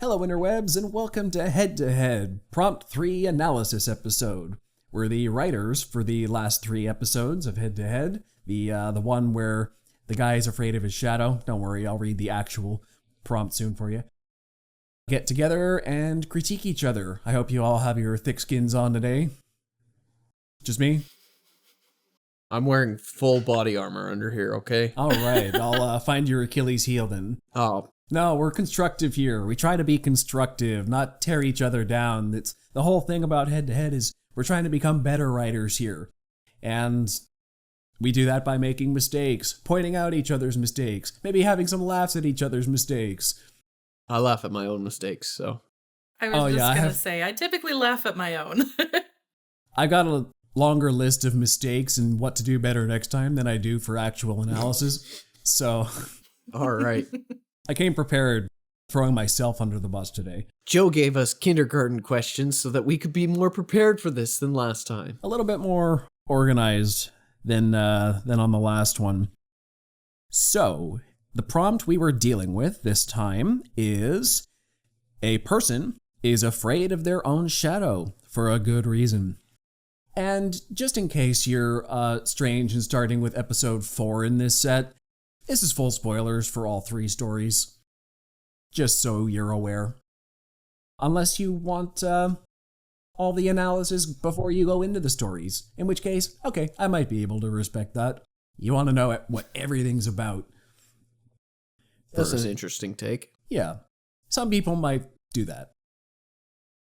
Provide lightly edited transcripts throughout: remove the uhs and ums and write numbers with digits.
Hello interwebs and welcome to Head to Head, Prompt 3 Analysis episode. We're the writers for the last 3 episodes of Head to Head. The one where the guy is afraid of his shadow. Don't worry, I'll read the actual prompt soon for you. Get together and critique each other. I hope you all have your thick skins on today. Just me? I'm wearing full body armor under here, okay? Alright, I'll find your Achilles heel then. Oh. No, we're constructive here. We try to be constructive, not tear each other down. It's the whole thing about Head to Head is we're trying to become better writers here. And we do that by making mistakes, pointing out each other's mistakes, maybe having some laughs at each other's mistakes. I laugh at my own mistakes, so. I was going to say, I typically laugh at my own. I got a longer list of mistakes and what to do better next time than I do for actual analysis. So. All right. I came prepared, throwing myself under the bus today. Joe gave us kindergarten questions so that we could be more prepared for this than last time. A little bit more organized than on the last one. So, the prompt we were dealing with this time is: a person is afraid of their own shadow for a good reason. And just in case you're strange and starting with episode 4 in this set, this is full spoilers for all 3 stories. Just so you're aware. Unless you want all the analysis before you go into the stories. In which case, okay, I might be able to respect that. You want to know what everything's about. That's an interesting take. Yeah. Some people might do that.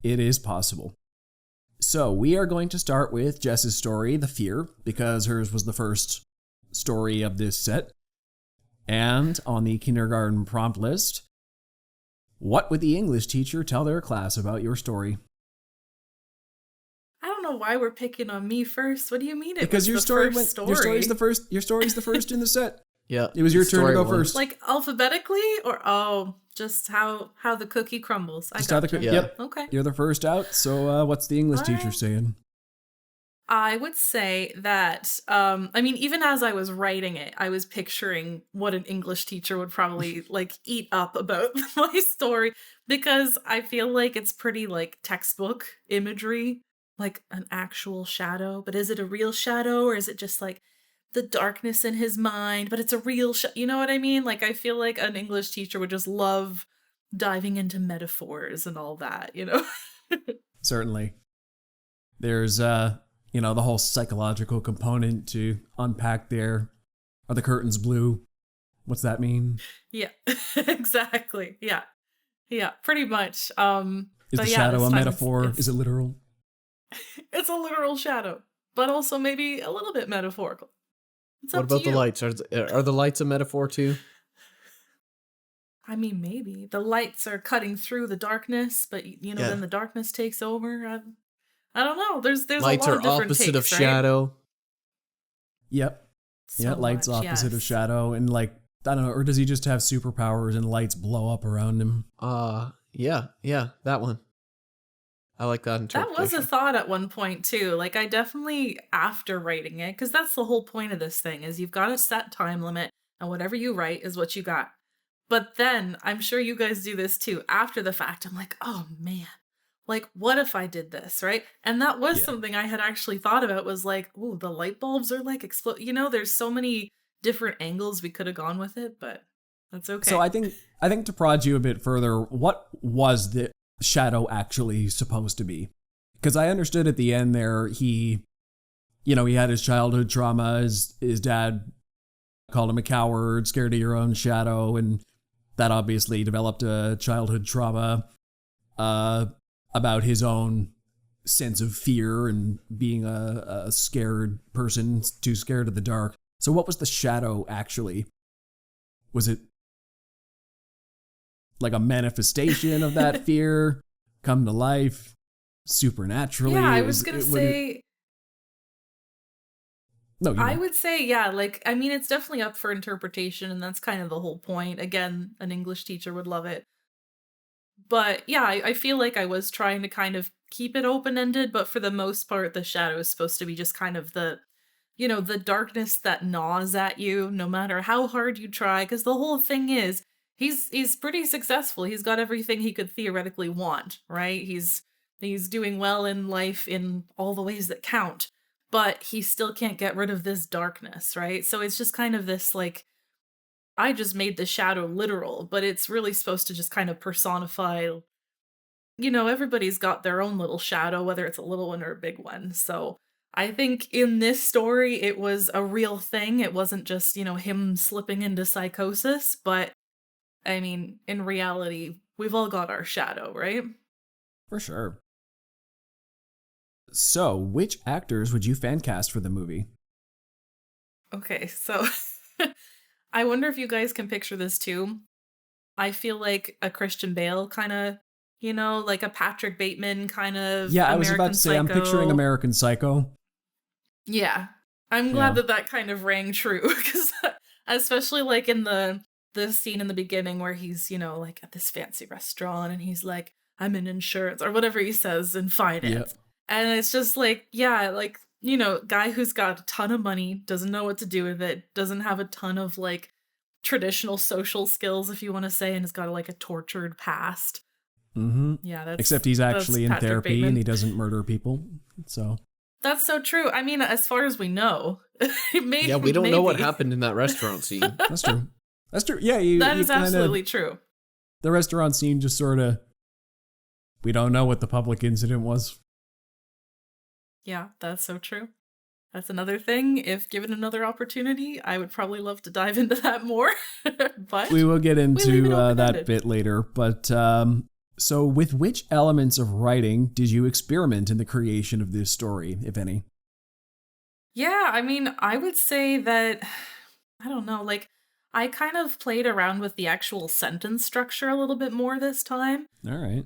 It is possible. So we are going to start with Jess's story, The Fear, because hers was the first story of this set. And on the kindergarten prompt list, what would the English teacher tell their class about your story? I don't know why we're picking on me first. What do you mean? Because your story's the first in the set. Yeah. It was your turn to go first. Like alphabetically, or just how the cookie crumbles. Yep. Okay. You're the first out. So what's the English teacher right. saying? I would say that, even as I was writing it, I was picturing what an English teacher would probably, eat up about my story, because I feel like it's pretty, textbook imagery, like an actual shadow. But is it a real shadow, or is it just, the darkness in his mind, but it's a real you know what I mean? I feel like an English teacher would just love diving into metaphors and all that, Certainly. There's, the whole psychological component to unpack there. Are the curtains blue? What's that mean? Yeah, exactly. Yeah. Yeah, pretty much. Is the shadow a metaphor? Is it literal? It's a literal shadow, but also maybe a little bit metaphorical. What about the lights? Are the lights a metaphor too? I mean, maybe. The lights are cutting through the darkness, but, then the darkness takes over. I don't know. There's lights a lot of different opposite takes, of right? shadow. Yep. Lights opposite of shadow, and I don't know, or does he just have superpowers and lights blow up around him? Yeah, that one. I like that interpretation. That was a thought at one point too. I definitely, after writing it, because that's the whole point of this thing, is you've got a set time limit, and whatever you write is what you got. But then, I'm sure you guys do this too, after the fact, I'm like, oh man. What if I did this, right? And that was something I had actually thought about, was ooh, the light bulbs are explode. There's so many different angles we could have gone with it, but that's okay. So I think to prod you a bit further, what was the shadow actually supposed to be? Because I understood at the end there, he had his childhood trauma. His dad called him a coward, scared of your own shadow, and that obviously developed a childhood trauma about his own sense of fear and being a scared person, too scared of the dark. So what was the shadow actually? Was it like a manifestation of that fear come to life supernaturally? Yeah, I was going to say... No, I would say, yeah, it's definitely up for interpretation, and that's kind of the whole point. Again, an English teacher would love it. But yeah, I feel like I was trying to kind of keep it open-ended, but for the most part, the shadow is supposed to be just kind of the darkness that gnaws at you, no matter how hard you try, because the whole thing is, he's pretty successful. He's got everything he could theoretically want, right? He's doing well in life in all the ways that count, but he still can't get rid of this darkness, right? So it's just kind of this like, I just made the shadow literal, but it's really supposed to just kind of personify, everybody's got their own little shadow, whether it's a little one or a big one. So I think in this story, it was a real thing. It wasn't just, him slipping into psychosis, but I mean, in reality, we've all got our shadow, right? For sure. So, which actors would you fan cast for the movie? Okay, so I wonder if you guys can picture this too. I feel like a Christian Bale kind of, like a Patrick Bateman kind of. Yeah, I was American about to say, I'm Psycho. picturing American Psycho. Yeah, I'm glad that kind of rang true, because especially like in the scene in the beginning where he's, like at this fancy restaurant and he's like, I'm in insurance or whatever he says in finance. Yep. And it's just like, yeah, like, guy who's got a ton of money, doesn't know what to do with it, doesn't have a ton of like traditional social skills, if you want to say, and has got like a tortured past. Mm-hmm. Yeah, except he's actually in Patrick therapy Bateman. and he doesn't murder people. So that's so true. I mean, as far as we know, maybe. Yeah, we don't know what happened in that restaurant scene. That's true. That's true. Yeah, that is absolutely true. The restaurant scene just sort of, we don't know what the public incident was. Yeah, that's so true. That's another thing. If given another opportunity, I would probably love to dive into that more. But we will get into that open-ended. bit later. But so with which elements of writing did you experiment in the creation of this story, if any? Yeah, I mean, I would say that, I don't know, like, I kind of played around with the actual sentence structure a little bit more this time. All right.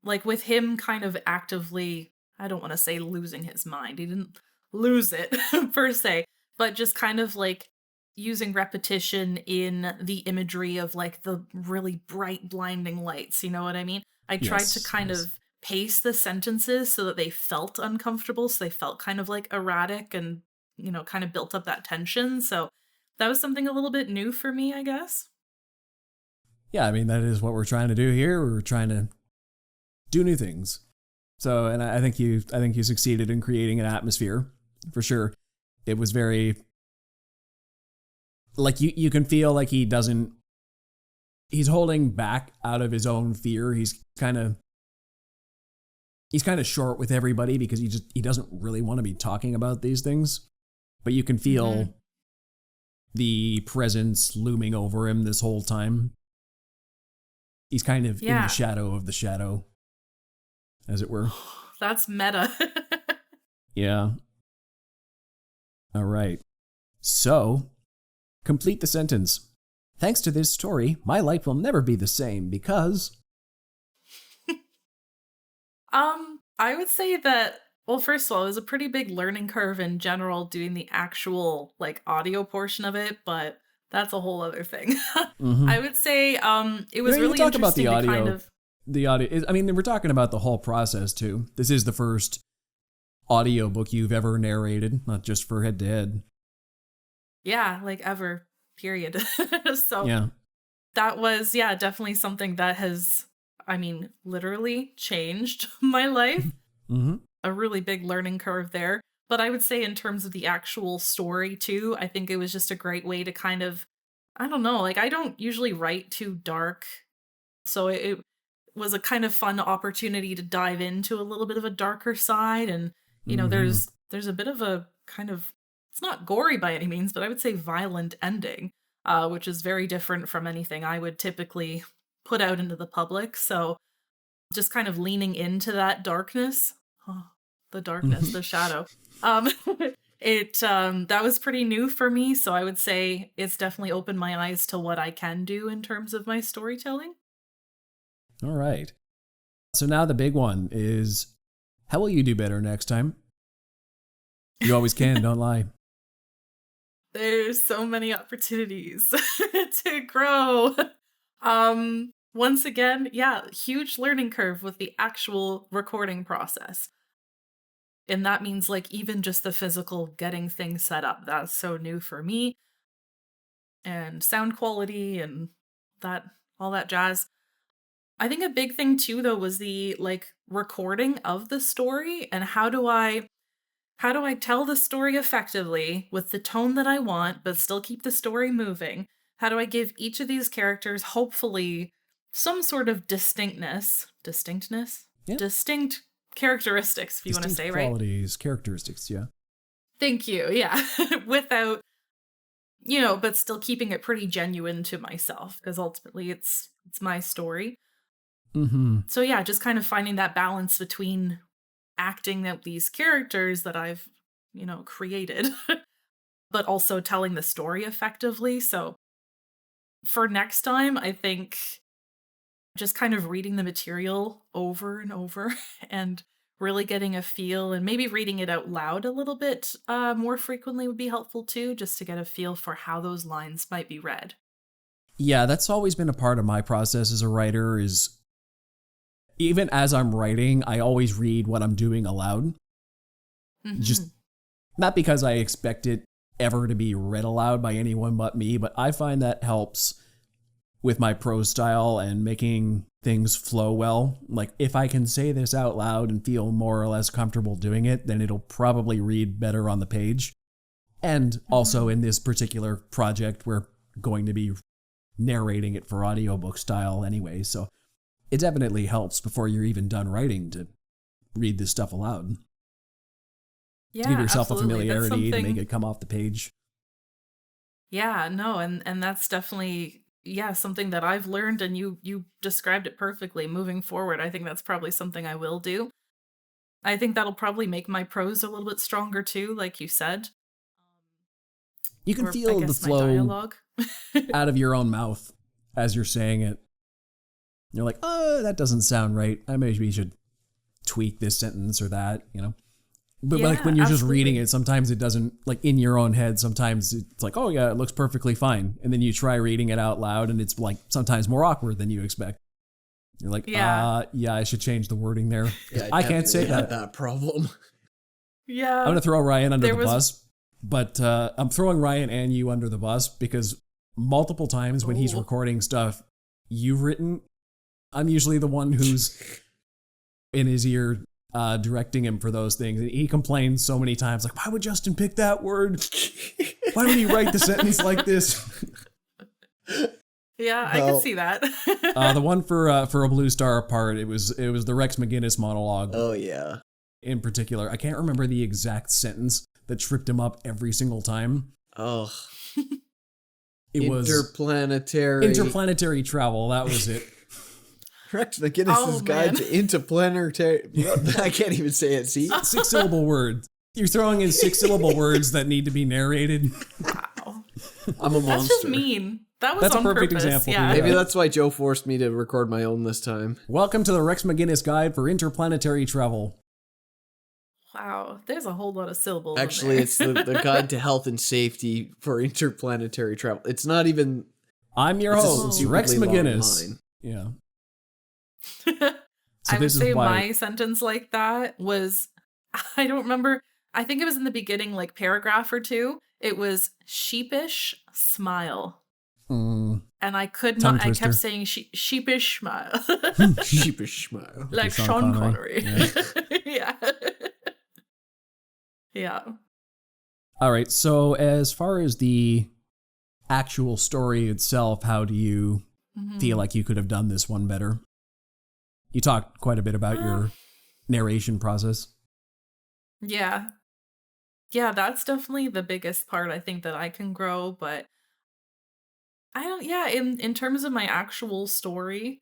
Like, with him kind of actively, I don't want to say losing his mind. He didn't lose it, per se, but just kind of, like, using repetition in the imagery of, like, the really bright, blinding lights, you know what I mean? I tried to kind of pace the sentences so that they felt uncomfortable, so they felt kind of, like, erratic and, kind of built up that tension, so that was something a little bit new for me, I guess. Yeah, I mean, that is what we're trying to do here. We're trying to do new things. So, and I think you succeeded in creating an atmosphere, for sure. It was very, like, you can feel like he's holding back out of his own fear. He's kind of short with everybody because he doesn't really want to be talking about these things. But you can feel the presence looming over him this whole time. He's kind of in the shadow of the shadow, as it were. That's meta. Yeah. All right. So, complete the sentence. Thanks to this story, my life will never be the same because... I would say that, well, first of all, it was a pretty big learning curve in general doing the actual, like, audio portion of it, but that's a whole other thing. I would say it was really talk interesting about the audio. to kind of... The audio, I mean, we're talking about the whole process, too. This is the first audiobook you've ever narrated, not just for Head to Head. Yeah, like ever, period. So yeah. That was, definitely something that has, I mean, literally changed my life. A really big learning curve there. But I would say in terms of the actual story too, I think it was just a great way to kind of, I don't know, like I don't usually write too dark. So it was a kind of fun opportunity to dive into a little bit of a darker side. And, there's a bit of a kind of, it's not gory by any means, but I would say violent ending, which is very different from anything I would typically put out into the public. So just kind of leaning into that darkness, the darkness, the shadow. That was pretty new for me. So I would say it's definitely opened my eyes to what I can do in terms of my storytelling. All right. So now the big one is, how will you do better next time? You always can, don't lie. There's so many opportunities to grow. Once again, huge learning curve with the actual recording process. And that means like even just the physical getting things set up. That's so new for me. And sound quality and all that jazz. I think a big thing too though was the like recording of the story, and how do I tell the story effectively with the tone that I want but still keep the story moving? How do I give each of these characters hopefully some sort of distinctness, Yeah. distinct characteristics, if you want to say, right? Qualities, characteristics, yeah. Thank you. Yeah. Without, but still keeping it pretty genuine to myself, because ultimately it's my story. Mm-hmm. So yeah, just kind of finding that balance between acting out these characters that I've, created, but also telling the story effectively. So for next time, I think just kind of reading the material over and over and really getting a feel, and maybe reading it out loud a little bit more frequently would be helpful too, just to get a feel for how those lines might be read. Yeah, that's always been a part of my process as a writer, is even as I'm writing, I always read what I'm doing aloud. Mm-hmm. Just not because I expect it ever to be read aloud by anyone but me, but I find that helps with my prose style and making things flow well. Like, if I can say this out loud and feel more or less comfortable doing it, then it'll probably read better on the page. And also in this particular project, we're going to be narrating it for audiobook style anyway, so it definitely helps before you're even done writing to read this stuff aloud. Yeah, to give yourself absolutely. a familiarity to make it come off the page. Yeah, no, and that's definitely something that I've learned, and you described it perfectly. Moving forward, I think that's probably something I will do. I think that'll probably make my prose a little bit stronger too, like you said. You can Or, feel I the guess, my flow dialogue. out of your own mouth as you're saying it. You're like, oh, that doesn't sound right. I maybe should tweak this sentence or that, But Yeah, like when you're just reading absolutely. it, sometimes it doesn't, like in your own head, sometimes it's like, oh yeah, it looks perfectly fine. And then you try reading it out loud and it's like sometimes more awkward than you expect. You're like, Yeah. I should change the wording there. Yeah, I can't say definitely had that. that problem. Yeah. I'm going to throw Ryan under There the was- bus, but I'm throwing Ryan and you under the bus because multiple times when he's Oh. recording stuff you've written, I'm usually the one who's in his ear directing him for those things. And he complains so many times, like, why would Justin pick that word? Why would he write the sentence like this? Yeah, I Well- could see that. The one for A Blue Star Apart, it was the Rex McGinnis monologue Oh, yeah. in particular. I can't remember the exact sentence that tripped him up every single time. Oh, It was interplanetary travel. That was it. Rex McGinnis's Guide man. to Interplanetary. I can't even say it. See, 6-syllable words. You're throwing in 6-syllable words that need to be narrated. Wow. I'm a monster. That's just mean. That was That's a on perfect purpose. example, Yeah. dude. Maybe that's why Joe forced me to record my own this time. Welcome to the Rex McGinnis Guide for Interplanetary Travel. Wow. There's a whole lot of syllables. in Actually, there. it's the Guide to Health and Safety for Interplanetary Travel. It's not even. I'm your It's a host, Rex stupidly long McGinnis. line. Yeah. I would this is say why- my sentence like that was, I don't remember. I think it was in the beginning, like paragraph or two. It was sheepish smile. And I could Tongue not, I twister. kept saying sheepish smile. Sheepish smile. Like Sean Sean Connery. Connery. Yeah. Yeah. All right. So as far as the actual story itself, how do you Mhm. feel like you could have done this one better? You talked quite a bit about your narration process. Yeah. Yeah, that's definitely the biggest part I think that I can grow, but I don't, yeah, in terms of my actual story,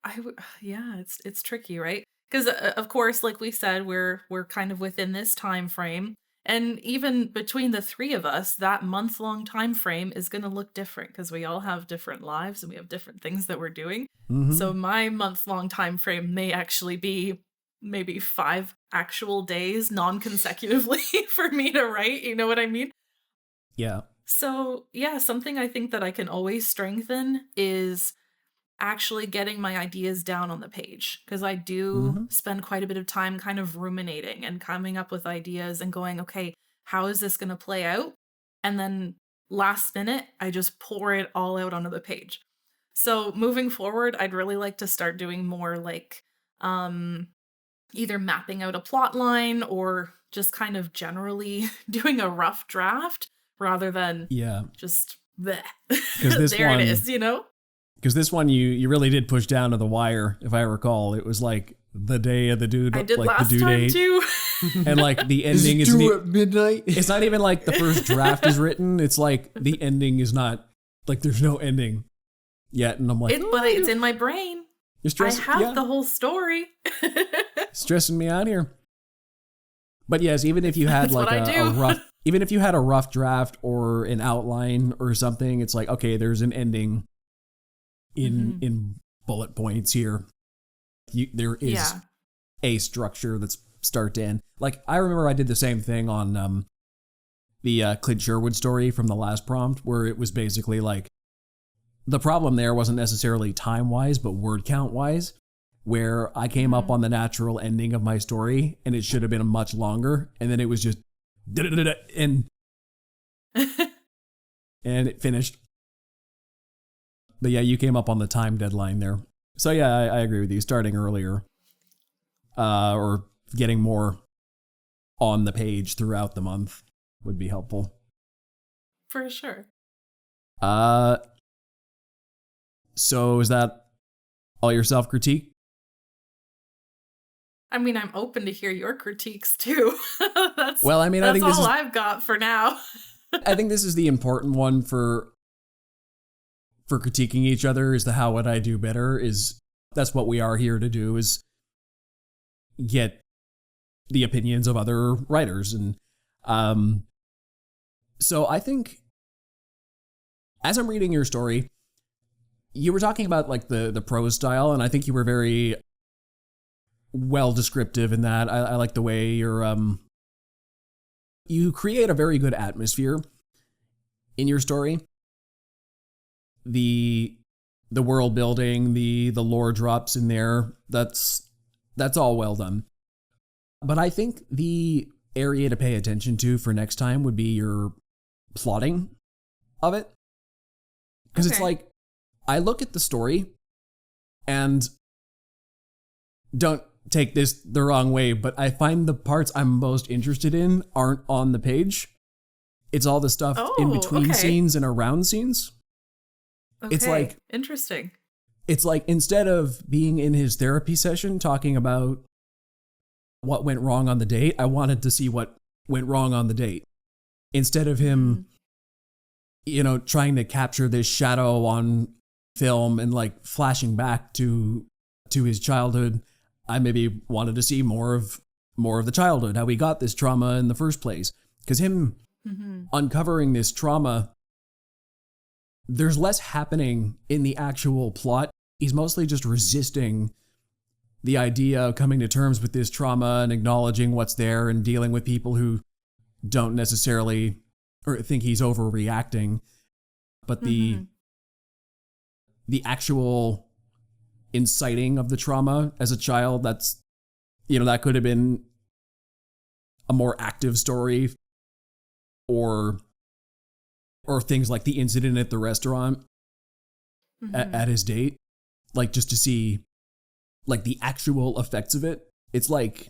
it's tricky, right? Because of course, like we said, we're kind of within this time frame, and even between the three of us, that month-long time frame is going to look different because we all have different lives and we have different things that we're doing. Mhm. So my month-long time frame may actually be maybe 5 actual days non-consecutively for me to write, you know what I mean? Yeah. So, yeah, something I think that I can always strengthen is actually getting my ideas down on the page, because I do spend quite a bit of time kind of ruminating and coming up with ideas and going, okay, how is this going to play out? And then last minute, I just pour it all out onto the page. So moving forward, I'd really like to start doing more like either mapping out a plot line or just kind of generally doing a rough draft rather than Yeah. just bleh. Because this there one, it is, you know? Because this one you really did push down to the wire, if I recall. It was like the day of the due, I did like last the due time date, too. and like the Is ending it isn't. due at midnight? It's not even like the first draft is written. It's like the ending is not like there's no ending yet, and I'm like, But it's in my brain. you're I stressing. have the whole story. Stressing me out here. But yes, even if you had That's like what I a do. rough, even if you had a rough draft or an outline or something, it's like, okay, there's an ending in bullet points here. There is a structure that's start to end. Like I remember I did the same thing on the Clint Sherwood story from the last prompt, where it was basically like the problem there wasn't necessarily time wise, but word count wise, where I came up on the natural ending of my story and it should have been much longer, and then it was just and it finished. But yeah, you came up on the time deadline there. So yeah, I agree with you. Starting earlier, or getting more on the page throughout the month would be helpful. For sure. So is that all your self-critique? I mean, I'm open to hear your critiques too. That's Well, I mean, I think this all is I've got for now. I think this is the important one for critiquing each other, is the how would I do better, is that's what we are here to do, is get the opinions of other writers. And so I think as I'm reading your story, you were talking about like the prose style, and I think you were very well descriptive in that. I like the way you create a very good atmosphere in your story. The world building, the lore drops in there, that's all well done. But I think the area to pay attention to for next time would be your plotting of it. Because it's like, I look at the story, and don't take this the wrong way, but I find the parts I'm most interested in aren't on the page. It's all the stuff in between scenes and around scenes. Okay. It's like, interesting. It's like, instead of being in his therapy session talking about what went wrong on the date, I wanted to see what went wrong on the date. Instead of him, trying to capture this shadow on film and like flashing back to his childhood, I maybe wanted to see more of the childhood, how he got this trauma in the first place. Because him uncovering this trauma, there's less happening in the actual plot. He's mostly just resisting the idea of coming to terms with this trauma and acknowledging what's there and dealing with people who don't necessarily or think he's overreacting. But the actual inciting of the trauma as a child, that's, that could have been a more active story, or things like the incident at the restaurant at his date, like just to see like the actual effects of it. It's like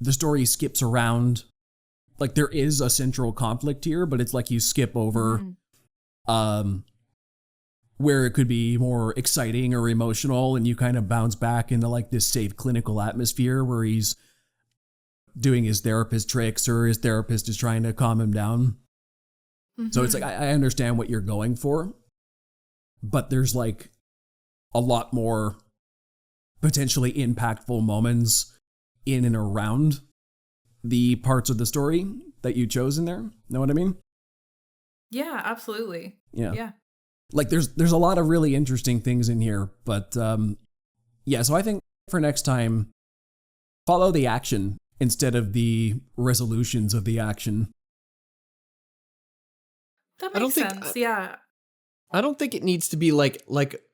the story skips around, like there is a central conflict here, but it's like you skip over where it could be more exciting or emotional, and you kind of bounce back into like this safe clinical atmosphere where he's doing his therapist tricks, or his therapist is trying to calm him down. So it's like, I understand what you're going for, but there's like a lot more potentially impactful moments in and around the parts of the story that you chose in there. Know what I mean? Yeah, absolutely. Yeah. Like there's a lot of really interesting things in here, but so I think for next time, follow the action instead of the resolutions of the action. That makes sense. Yeah. I don't think it needs to be like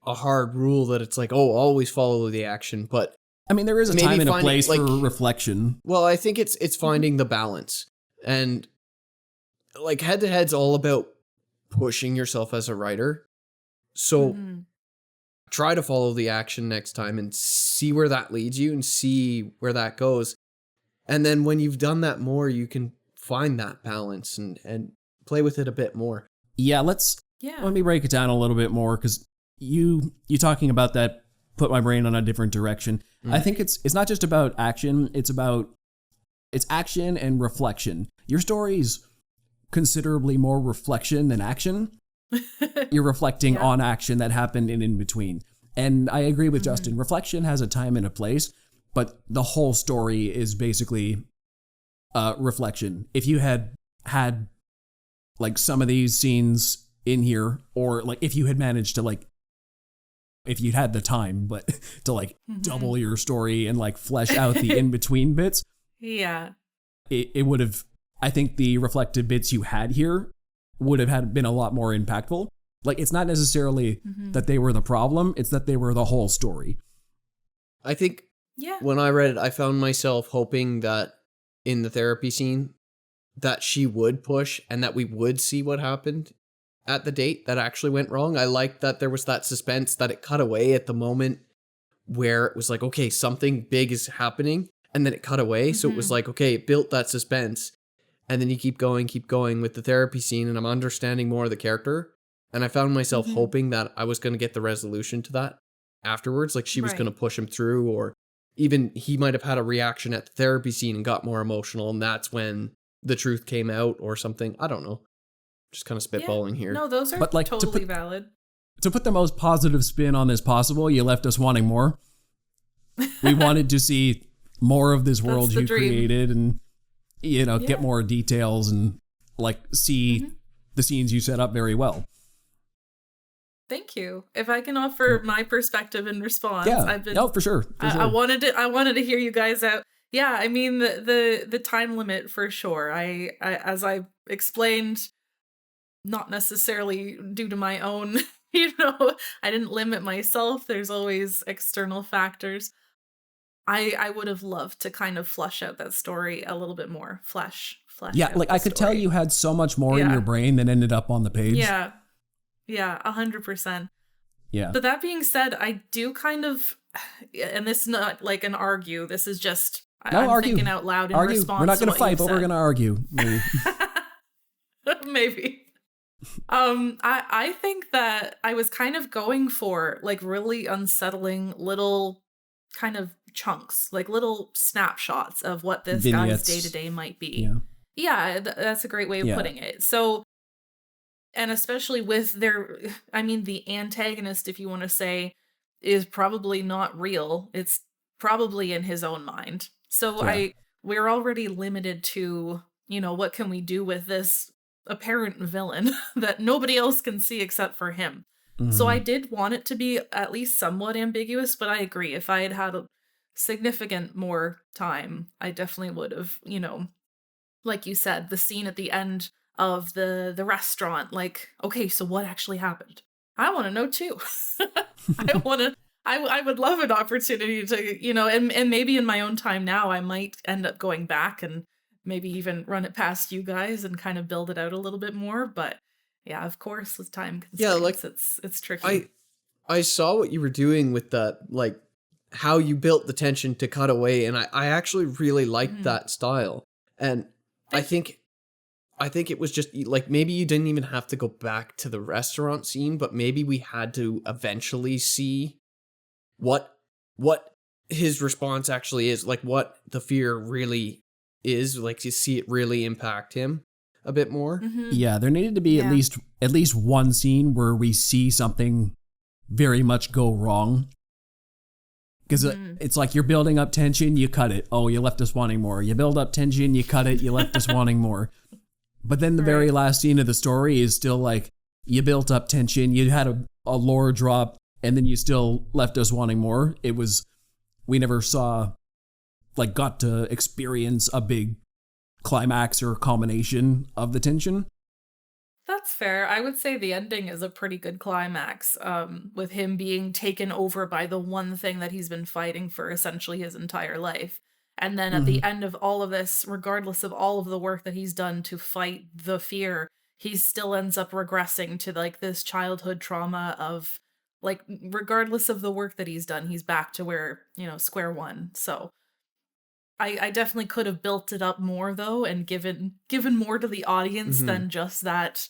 a hard rule that it's like, oh, always follow the action. But I mean, there is a time and a place for reflection. Well, I think it's finding the balance, and like head to head's all about pushing yourself as a writer. So try to follow the action next time and see where that leads you and see where that goes. And then when you've done that more, you can find that balance and play with it a bit more. Yeah, let me break it down a little bit more, because you talking about that put my brain on a different direction. I think it's not just about action, it's action and reflection. Your story's considerably more reflection than action. You're reflecting on action that happened in between. And I agree with Justin. Reflection has a time and a place, but the whole story is basically reflection. If you had like some of these scenes in here, or like if you had managed to like, if you'd had the time, but to like double your story and like flesh out the in-between bits. Yeah. It would have, I think the reflective bits you had here would have been a lot more impactful. Like, it's not necessarily that they were the problem, it's that they were the whole story. I think when I read it, I found myself hoping that in the therapy scene, that she would push and that we would see what happened at the date that actually went wrong. I liked that there was that suspense, that it cut away at the moment where it was like, okay, something big is happening, and then it cut away. So it was like, okay, it built that suspense. And then you keep going with the therapy scene, and I'm understanding more of the character. And I found myself hoping that I was going to get the resolution to that afterwards. Like, she was going to push him through, or even he might have had a reaction at the therapy scene and got more emotional, and that's when the truth came out or something. I don't know. Just kind of spitballing here. No, those are totally valid. To put the most positive spin on this possible, you left us wanting more. We wanted to see more of this world you created, and get more details and like see the scenes you set up very well. Thank you. If I can offer my perspective in response, I've been for sure. I wanted to hear you guys out. Yeah, I mean the time limit for sure. I as I explained, not necessarily due to my own, I didn't limit myself. There's always external factors. I would have loved to kind of flesh out that story a little bit more. Flesh. Yeah, like I could tell you had so much more in your brain than ended up on the page. Yeah. Yeah, 100%. Yeah. But that being said, I do kind of, and this is not like an argue, this is just, I'm thinking out loud in response. We're not going to fight, but we're going to argue. Maybe. Maybe. I think that I was kind of going for like really unsettling little kind of chunks, like little snapshots of what this vignettes. Guy's day-to-day might be. Yeah, that's a great way of putting it. So, and especially with the antagonist, if you want to say, is probably not real. It's probably in his own mind. So we're already limited to, what can we do with this apparent villain that nobody else can see except for him. So I did want it to be at least somewhat ambiguous, but I agree. If I had had a significant more time, I definitely would have, like you said, the scene at the end of the restaurant, like, okay, so what actually happened? I want to know too. I would love an opportunity to, and maybe in my own time now, I might end up going back and maybe even run it past you guys and kind of build it out a little bit more. But yeah, of course, with time constraints, it's tricky. I saw what you were doing with that, like how you built the tension to cut away, and I actually really liked that style. And I think it was just like, maybe you didn't even have to go back to the restaurant scene, but maybe we had to eventually see what his response actually is, like what the fear really is, like to see it really impact him a bit more. Yeah, there needed to be at least one scene where we see something very much go wrong. Because it's like you're building up tension, you cut it. Oh, you left us wanting more. You build up tension, you cut it, you left us wanting more. But then the very last scene of the story is still like, you built up tension, you had a lore drop, and then you still left us wanting more. We never got to experience a big climax or culmination of the tension. That's fair. I would say the ending is a pretty good climax, with him being taken over by the one thing that he's been fighting for essentially his entire life. And then at the end of all of this, regardless of all of the work that he's done to fight the fear, he still ends up regressing to like this childhood trauma of like, regardless of the work that he's done, he's back to where, square one. So I definitely could have built it up more though, and given more to the audience than just that,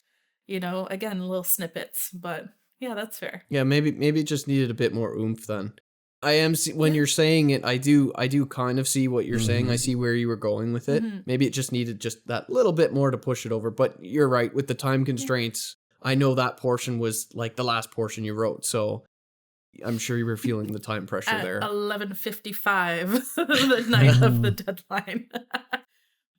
again, little snippets. But yeah, that's fair. Yeah, maybe it just needed a bit more oomph then. I am when you're saying it, I do kind of see what you're saying. I see where you were going with it. Maybe it just needed just that little bit more to push it over. But you're right, with the time constraints, I know that portion was like the last portion you wrote, so I'm sure you were feeling the time pressure At there. 11:55, the night of the deadline.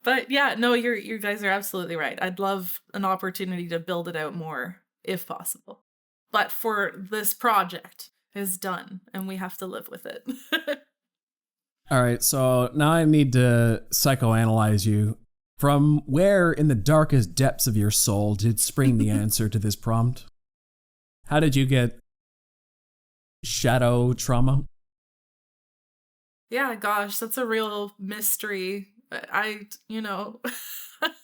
But yeah, no, you guys are absolutely right. I'd love an opportunity to build it out more, if possible. But for this project is done, and we have to live with it. All right, so now I need to psychoanalyze you. From where in the darkest depths of your soul did spring the answer to this prompt? How did you get shadow trauma? Yeah, gosh, that's a real mystery.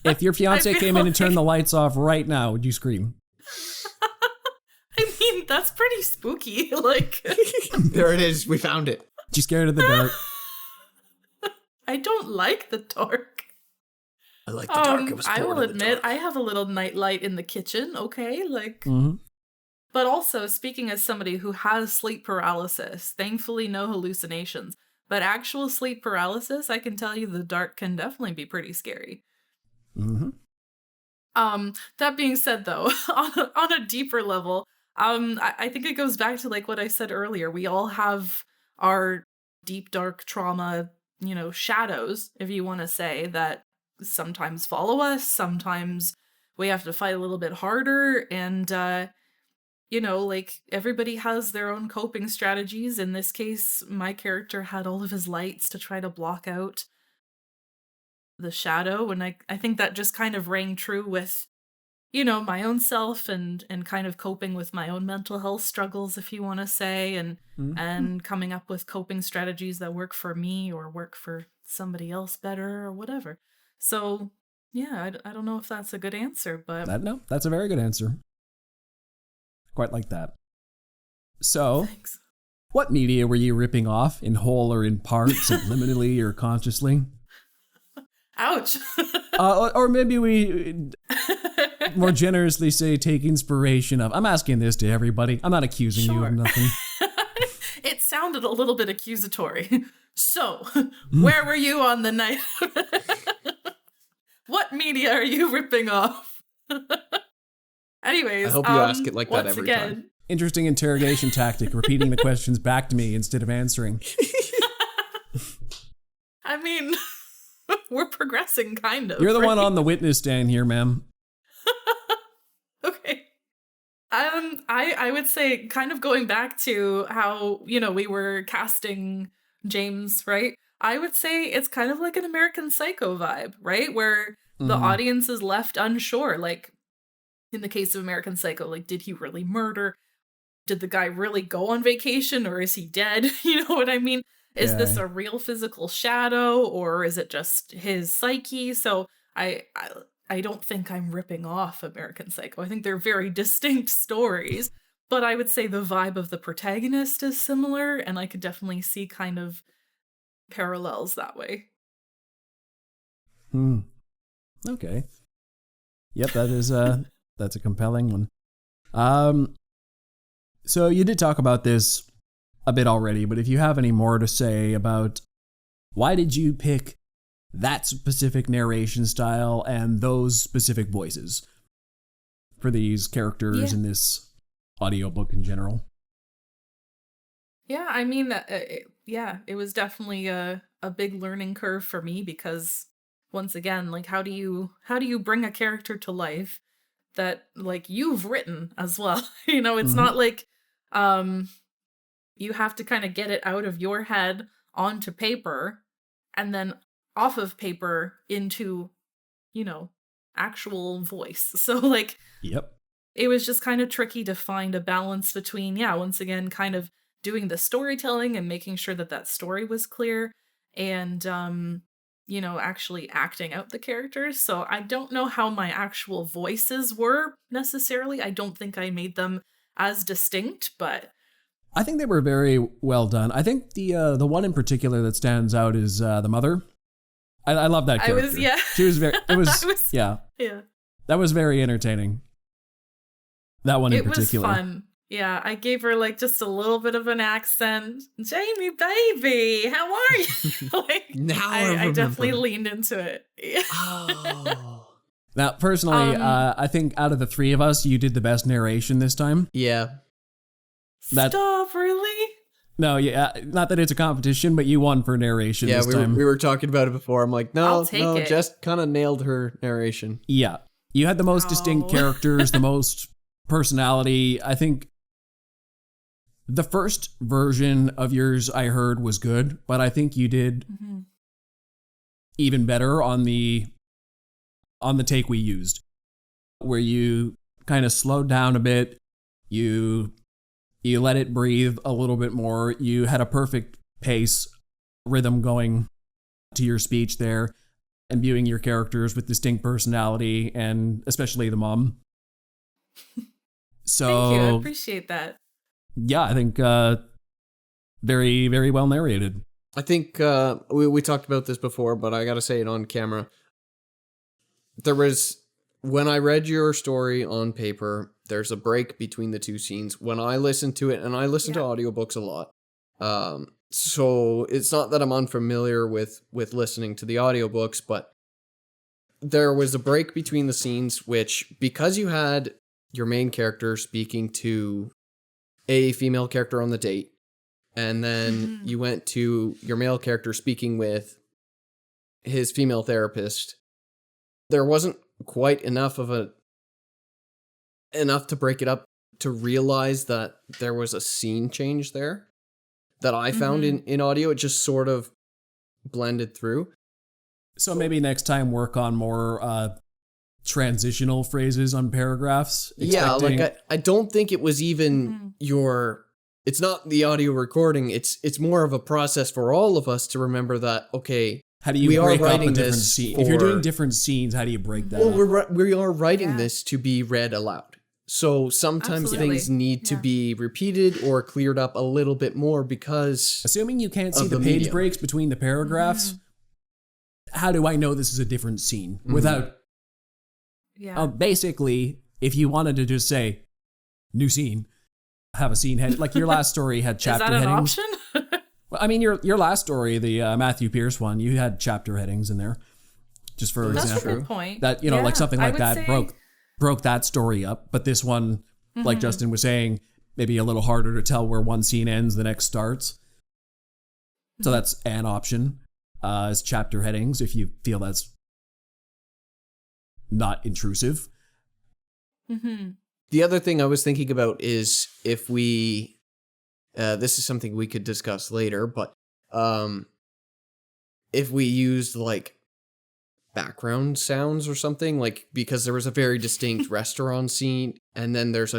If your fiance came in and turned the lights off right now, would you scream? I mean, that's pretty spooky. Like, there it is. We found it. You scared of the dark? I don't like the dark. I like the dark. It was I will admit, I have a little night light in the kitchen. Okay, like. But also, speaking as somebody who has sleep paralysis, thankfully no hallucinations, but actual sleep paralysis, I can tell you the dark can definitely be pretty scary. That being said, though, on a deeper level, I think it goes back to like what I said earlier. We all have our deep, dark trauma, shadows, if you want to say, that sometimes follow us. Sometimes we have to fight a little bit harder. And, like everybody has their own coping strategies. In this case, my character had all of his lights to try to block out the shadow. And I think that just kind of rang true with, my own self and kind of coping with my own mental health struggles, if you want to say, and coming up with coping strategies that work for me or work for somebody else better or whatever. So yeah, I don't know if that's a good answer, but no, that's a very good answer. Quite like that. So, thanks. What media were you ripping off, in whole or in part, subliminally or consciously? Ouch. Or maybe we more generously say take inspiration of. I'm asking this to everybody. I'm not accusing you of nothing. It sounded a little bit accusatory. So, where were you on the night? What media are you ripping off? Anyways, I hope you ask it like that every time. Interesting interrogation tactic, repeating the questions back to me instead of answering. I mean, we're progressing, kind of. You're the one on the witness stand here, ma'am. Okay. I would say, kind of going back to how, we were casting James, right? I would say it's kind of like an American Psycho vibe, right? Where the audience is left unsure. Like, in the case of American Psycho, like, did he really murder? Did the guy really go on vacation, or is he dead? You know what I mean? Is this a real physical shadow, or is it just his psyche? So I don't think I'm ripping off American Psycho. I think they're very distinct stories, but I would say the vibe of the protagonist is similar, and I could definitely see kind of parallels that way. Okay. Yep, that is that's a compelling one. So you did talk about this a bit already, but if you have any more to say about why did you pick that specific narration style and those specific voices for these characters in this audiobook in general? Yeah, I mean, it was definitely a big learning curve for me because, once again, like, how do you bring a character to life that, like, you've written as well? It's not like you have to kind of get it out of your head onto paper and then off of paper into, actual voice. So, like, it was just kind of tricky to find a balance between, once again, kind of doing the storytelling and making sure that story was clear and, actually acting out the characters. So I don't know how my actual voices were necessarily. I don't think I made them as distinct, but I think they were very well done. I think the one in particular that stands out is the mother. I love that character. She was very. It was. Yeah. That was very entertaining. That one in particular. It was fun. Yeah, I gave her like just a little bit of an accent. Jamie, baby, how are you? Like, now I definitely leaned into it. Oh. Now, personally, I think out of the three of us, you did the best narration this time. Yeah. Stop, really? No, yeah, not that it's a competition, but you won for narration this time. We were talking about it before. I'm like, no, it. Jess kind of nailed her narration. Yeah. You had the most distinct characters, the most personality. I think the first version of yours I heard was good, but I think you did even better on the take we used, where you kind of slowed down a bit. You let it breathe a little bit more. You had a perfect pace, rhythm going to your speech there, imbuing your characters with distinct personality, and especially the mom. So, thank you. I appreciate that. Yeah, I think very, very well narrated. I think we talked about this before, but I got to say it on camera. There was, when I read your story on paper, there's a break between the two scenes. When I listened to it, and I listen to audiobooks a lot, so it's not that I'm unfamiliar with listening to the audiobooks, but there was a break between the scenes, which, because you had your main character speaking to a female character on the date, and then you went to your male character speaking with his female therapist, there wasn't quite enough to break it up to realize that there was a scene change there that I found in audio. It just sort of blended through. So maybe next time work on more transitional phrases on paragraphs. Yeah, like I don't think it was even it's not the audio recording. It's more of a process for all of us to remember that, okay, how do you break up a different scene? If you're doing different scenes, how do you break that up? We are writing this to be read aloud. So sometimes things need to be repeated or cleared up a little bit more because... Assuming you can't see the page breaks between the paragraphs, how do I know this is a different scene? Without... basically, if you wanted to just say, new scene, have a scene head, like your last story had chapter headings. Is that an option? Well, I mean, your last story, the Matthew Pierce one, you had chapter headings in there, just for example. That's a good point. That, like something like that broke that story up. But this one, like Justin was saying, maybe a little harder to tell where one scene ends, the next starts. So that's an option as chapter headings if you feel that's not intrusive. The other thing I was thinking about is if we... this is something we could discuss later, but if we used like background sounds or something, like, because there was a very distinct restaurant scene and then there's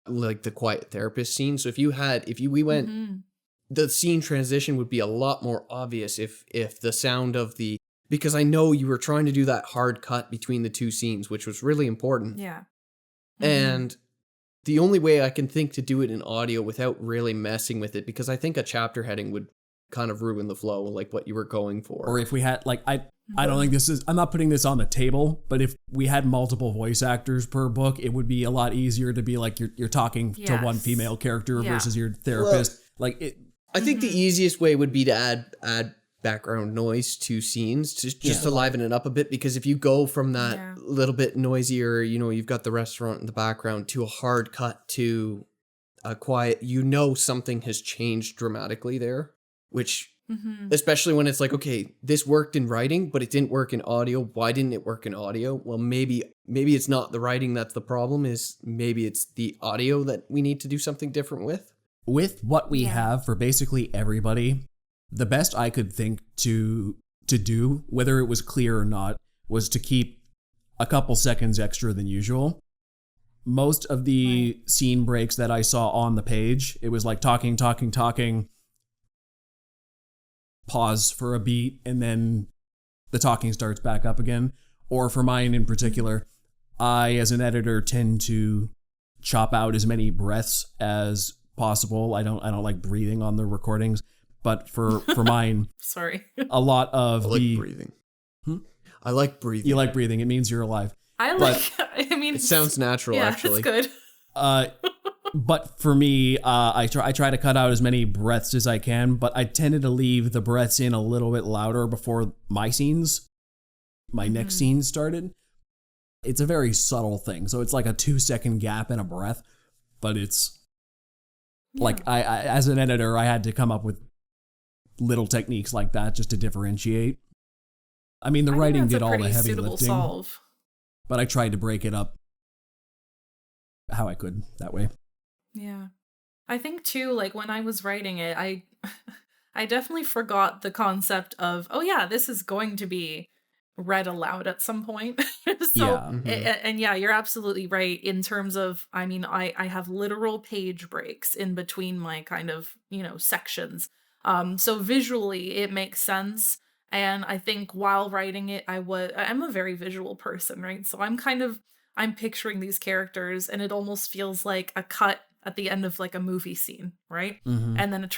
like the quiet therapist scene. So we went, the scene transition would be a lot more obvious if the sound of because I know you were trying to do that hard cut between the two scenes, which was really important. Yeah. And the only way I can think to do it in audio without really messing with it, because I think a chapter heading would kind of ruin the flow, like what you were going for. Or if we had, like, I don't think I'm not putting this on the table, but if we had multiple voice actors per book, it would be a lot easier to be like, you're talking to one female character versus your therapist. Well, I think the easiest way would be to add background noise to scenes to liven it up a bit, because if you go from that little bit noisier, you've got the restaurant in the background, to a hard cut to a quiet, something has changed dramatically there, which especially when it's like, okay, this worked in writing but it didn't work in audio. Why didn't it work in audio? Well, maybe it's not the writing that's the problem, is maybe it's the audio that we need to do something different with what we have for basically everybody. The best I could think to do, whether it was clear or not, was to keep a couple seconds extra than usual. Most of the scene breaks that I saw on the page, it was like talking, pause for a beat, and then the talking starts back up again. Or for mine in particular, I, as an editor, tend to chop out as many breaths as possible. I don't like breathing on the recordings, but for mine, sorry, a lot of breathing. I like breathing. You like breathing. It means you're alive. I mean, it sounds natural, actually. It's good. But for me, I try to cut out as many breaths as I can, but I tended to leave the breaths in a little bit louder before my next scene started. It's a very subtle thing. So it's like a 2-second gap in a breath, but it's like I as an editor, I had to come up with little techniques like that just to differentiate. I mean, the writing did all the heavy lifting, but I tried to break it up how I could that way. Yeah. I think too, like when I was writing it, I definitely forgot the concept of, oh yeah, this is going to be read aloud at some point. So, and yeah, you're absolutely right in terms of, I mean, I have literal page breaks in between my kind of, sections. So visually it makes sense. And I think while writing it, I'm a very visual person, right? So I'm picturing these characters and it almost feels like a cut at the end of like a movie scene, right? Mm-hmm. And then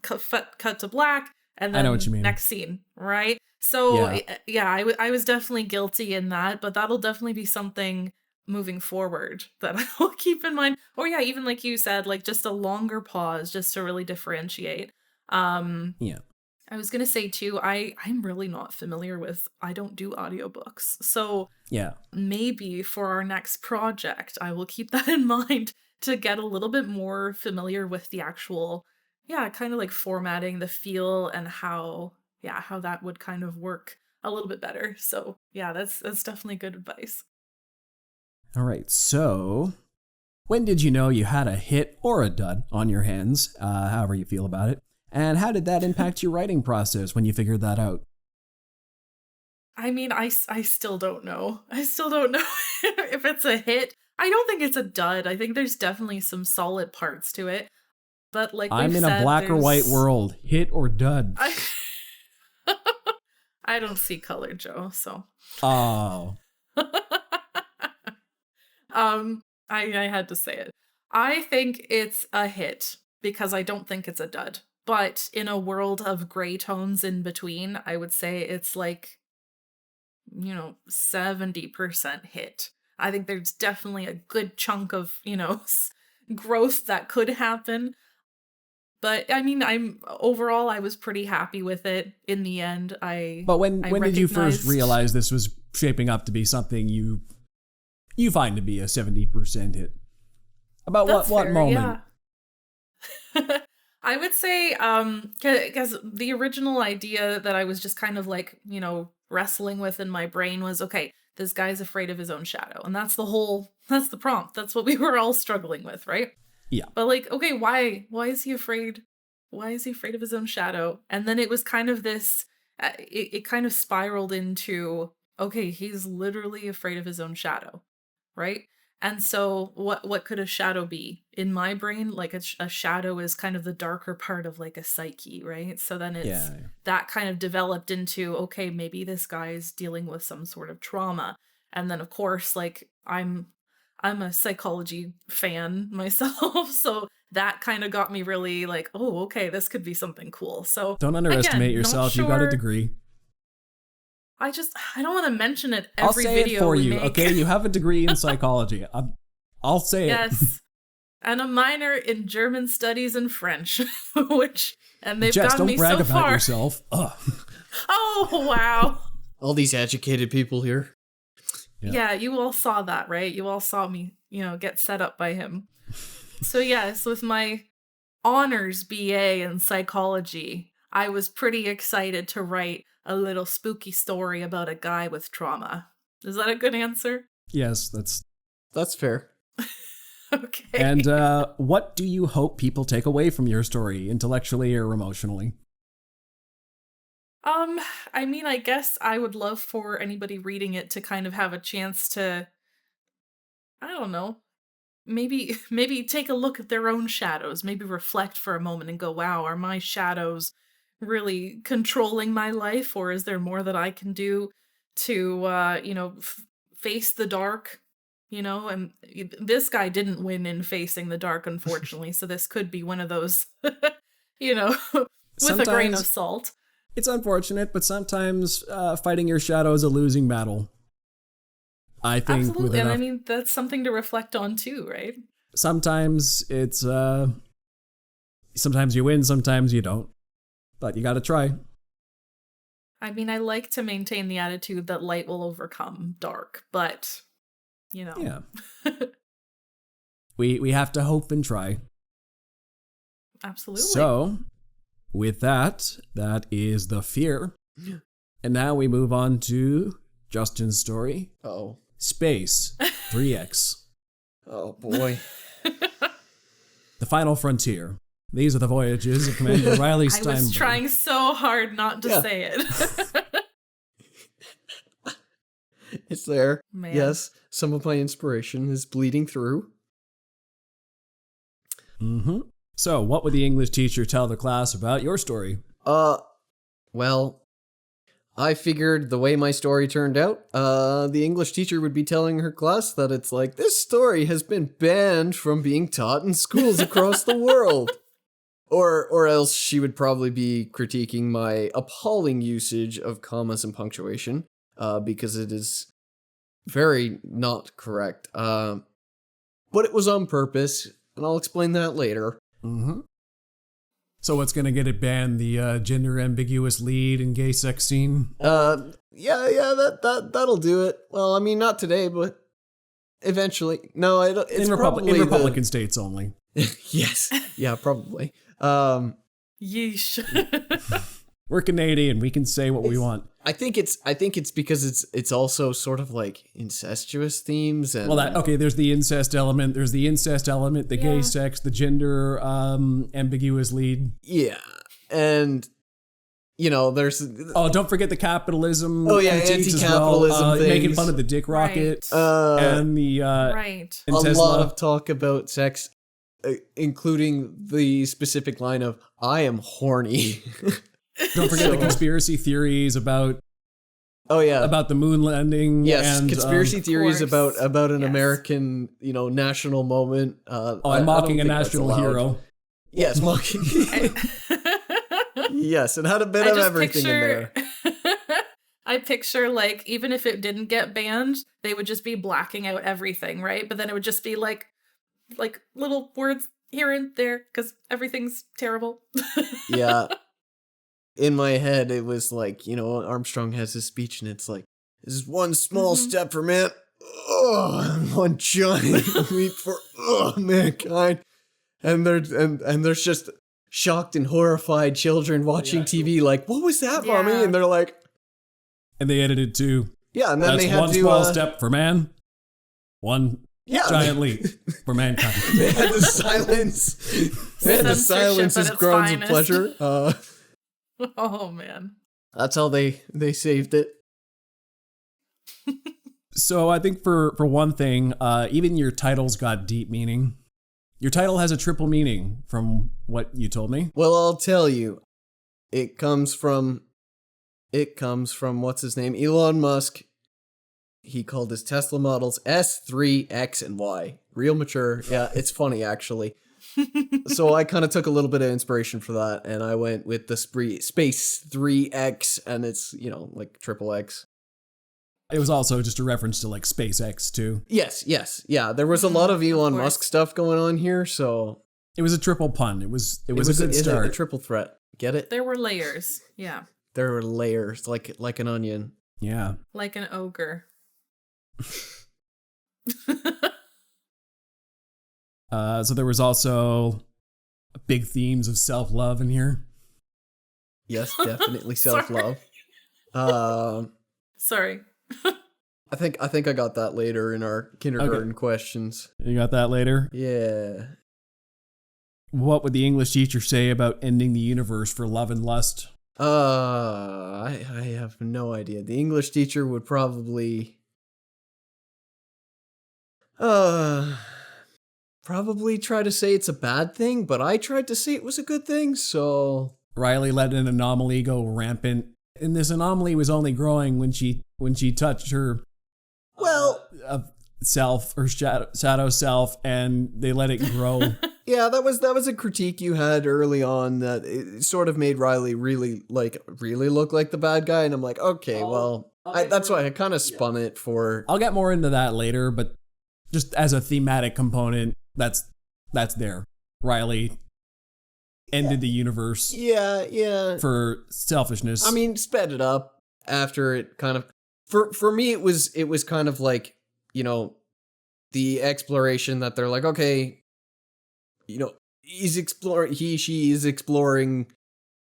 cut to black, and then I know what you mean. Next scene, right? So I was definitely guilty in that, but that'll definitely be something moving forward that I will keep in mind. Or yeah, even like you said, like just a longer pause just to really differentiate. I was gonna say too, I'm really not familiar with, I don't do audiobooks. So maybe for our next project, I will keep that in mind to get a little bit more familiar with the actual, kind of like formatting, the feel, and how that would kind of work a little bit better. So yeah, that's definitely good advice. All right, so when did you know you had a hit or a dud on your hands, however you feel about it? And how did that impact your writing process when you figured that out? I mean, I still don't know. I still don't know if it's a hit. I don't think it's a dud. I think there's definitely some solid parts to it. But like I'm in a black or white world. Hit or dud? I don't see color, Joe, so. Oh. I had to say it. I think it's a hit because I don't think it's a dud. But in a world of gray tones in between, I would say it's like, 70% hit. I think there's definitely a good chunk of, growth that could happen. But I mean, I was pretty happy with it in the end. But when did you first realize this was shaping up to be something you find to be a 70% hit? About what moment? Yeah. I would say, because the original idea that I was just kind of like, wrestling with in my brain was, okay, this guy's afraid of his own shadow. And that's the prompt. That's what we were all struggling with, right? Yeah. But like, okay, why is he afraid? Why is he afraid of his own shadow? And then it was kind of this, it kind of spiraled into, okay, he's literally afraid of his own shadow, right? And so what could a shadow be? In my brain, like a shadow is kind of the darker part of like a psyche, right? So then it's that kind of developed into, okay, maybe this guy's dealing with some sort of trauma. And then of course, like I'm a psychology fan myself, so that kind of got me really like, oh, okay, this could be something cool. So don't underestimate yourself. You got a degree. I don't want to mention it every video. I'll say it for you, make. Okay? You have a degree in psychology. I'll say it. Yes. And a minor in German studies and French, and they've Jess, gotten me so far. don't brag about yourself. Ugh. Oh, wow. All these educated people here. Yeah, you all saw that, right? You all saw me, get set up by him. So yes, with my honors BA in psychology, I was pretty excited to write a little spooky story about a guy with trauma. Is that a good answer? Yes, that's fair. Okay. And what do you hope people take away from your story, intellectually or emotionally? I mean, I guess I would love for anybody reading it to kind of have a chance to, I don't know, maybe take a look at their own shadows, maybe reflect for a moment and go, wow, are my shadows really controlling my life, or is there more that I can do to face the dark and this guy didn't win in facing the dark, unfortunately. So this could be one of those, with a grain of salt. It's unfortunate, but sometimes fighting your shadow is a losing battle. I think. Absolutely, and I mean, that's something to reflect on too, right? Sometimes it's, sometimes you win, sometimes you don't. But you gotta try. I mean, I like to maintain the attitude that light will overcome dark, but, Yeah. we have to hope and try. Absolutely. So, with that is the fear. And now we move on to Justin's story. Oh. Space 3X. Oh, boy. The Final Frontier. These are the voyages of Commander Riley Steinberg. I was trying so hard not to say it. It's there. Man. Yes, some of my inspiration is bleeding through. Mm-hmm. So, what would the English teacher tell the class about your story? Well, I figured the way my story turned out, the English teacher would be telling her class that it's like, this story has been banned from being taught in schools across the world. Or else she would probably be critiquing my appalling usage of commas and punctuation, because it is very not correct. But it was on purpose, and I'll explain that later. Mm-hmm. So what's gonna get it banned? The gender ambiguous lead and gay sex scene? Yeah, that'll do it. Well, I mean, not today, but eventually. No, it's in Republican states only. Yes, yeah, probably. Yeesh. We're Canadian. We can say what we want. I think it's because it's also sort of like incestuous themes and there's the incest element, the gay sex, the gender ambiguous lead. Yeah. And there's don't forget the capitalism. Anti-capitalism things. Making fun of the dick rocket and the right. And a lot of talk about sex, including the specific line of "I am horny." Don't forget the conspiracy theories about the moon landing. Yes, and conspiracy theories about an American national moment. And mocking a national hero. Yes, mocking. Yes, and had a bit of everything in there. I picture, like, even if it didn't get banned, they would just be blacking out everything, right? But then it would just be like little words here and there because everything's terrible. Yeah. In my head, it was like, Armstrong has his speech and it's like, this is one small step for man, one giant leap for mankind. And there's just shocked and horrified children watching TV like, what was that, mommy? And they're like... And they edited too. Yeah, and then that's they had one small step for man, one giant leap for mankind. They had to silence his groans of pleasure. Oh, man. That's how they saved it. So I think for one thing, even your title's got deep meaning. Your title has a triple meaning from what you told me. Well, I'll tell you. It comes from what's his name? Elon Musk. He called his Tesla models S3, X, and Y. Real mature. Yeah, it's funny, actually. So I kind of took a little bit of inspiration for that, and I went with the Space 3X, and it's, like triple X. It was also just a reference to, like, SpaceX, too. Yes. Yeah, there was a lot of Elon Musk stuff going on here, so... It was a triple pun. It was a good start. A triple threat. Get it? There were layers, yeah. There were layers, like an onion. Yeah. Like an ogre. So there was also big themes of self-love in here. Yes, definitely self-love. Sorry. I think I got that later in our kindergarten questions. You got that later? Yeah. What would the English teacher say about ending the universe for love and lust? I have no idea. The English teacher would probably try to say it's a bad thing, but I tried to say it was a good thing, so... Riley let an anomaly go rampant, and this anomaly was only growing when she touched her... Well... self or shadow self, and they let it grow. Yeah, that was a critique you had early on, that it sort of made Riley really look like the bad guy, and I'm like, okay, that's why I kind of spun it for. I'll get more into that later, but just as a thematic component, that's there. Riley ended the universe. Yeah. For selfishness. I mean, sped it up after it kind of. For me, it was kind of like, you know, the exploration that they're like, okay, you know, she is exploring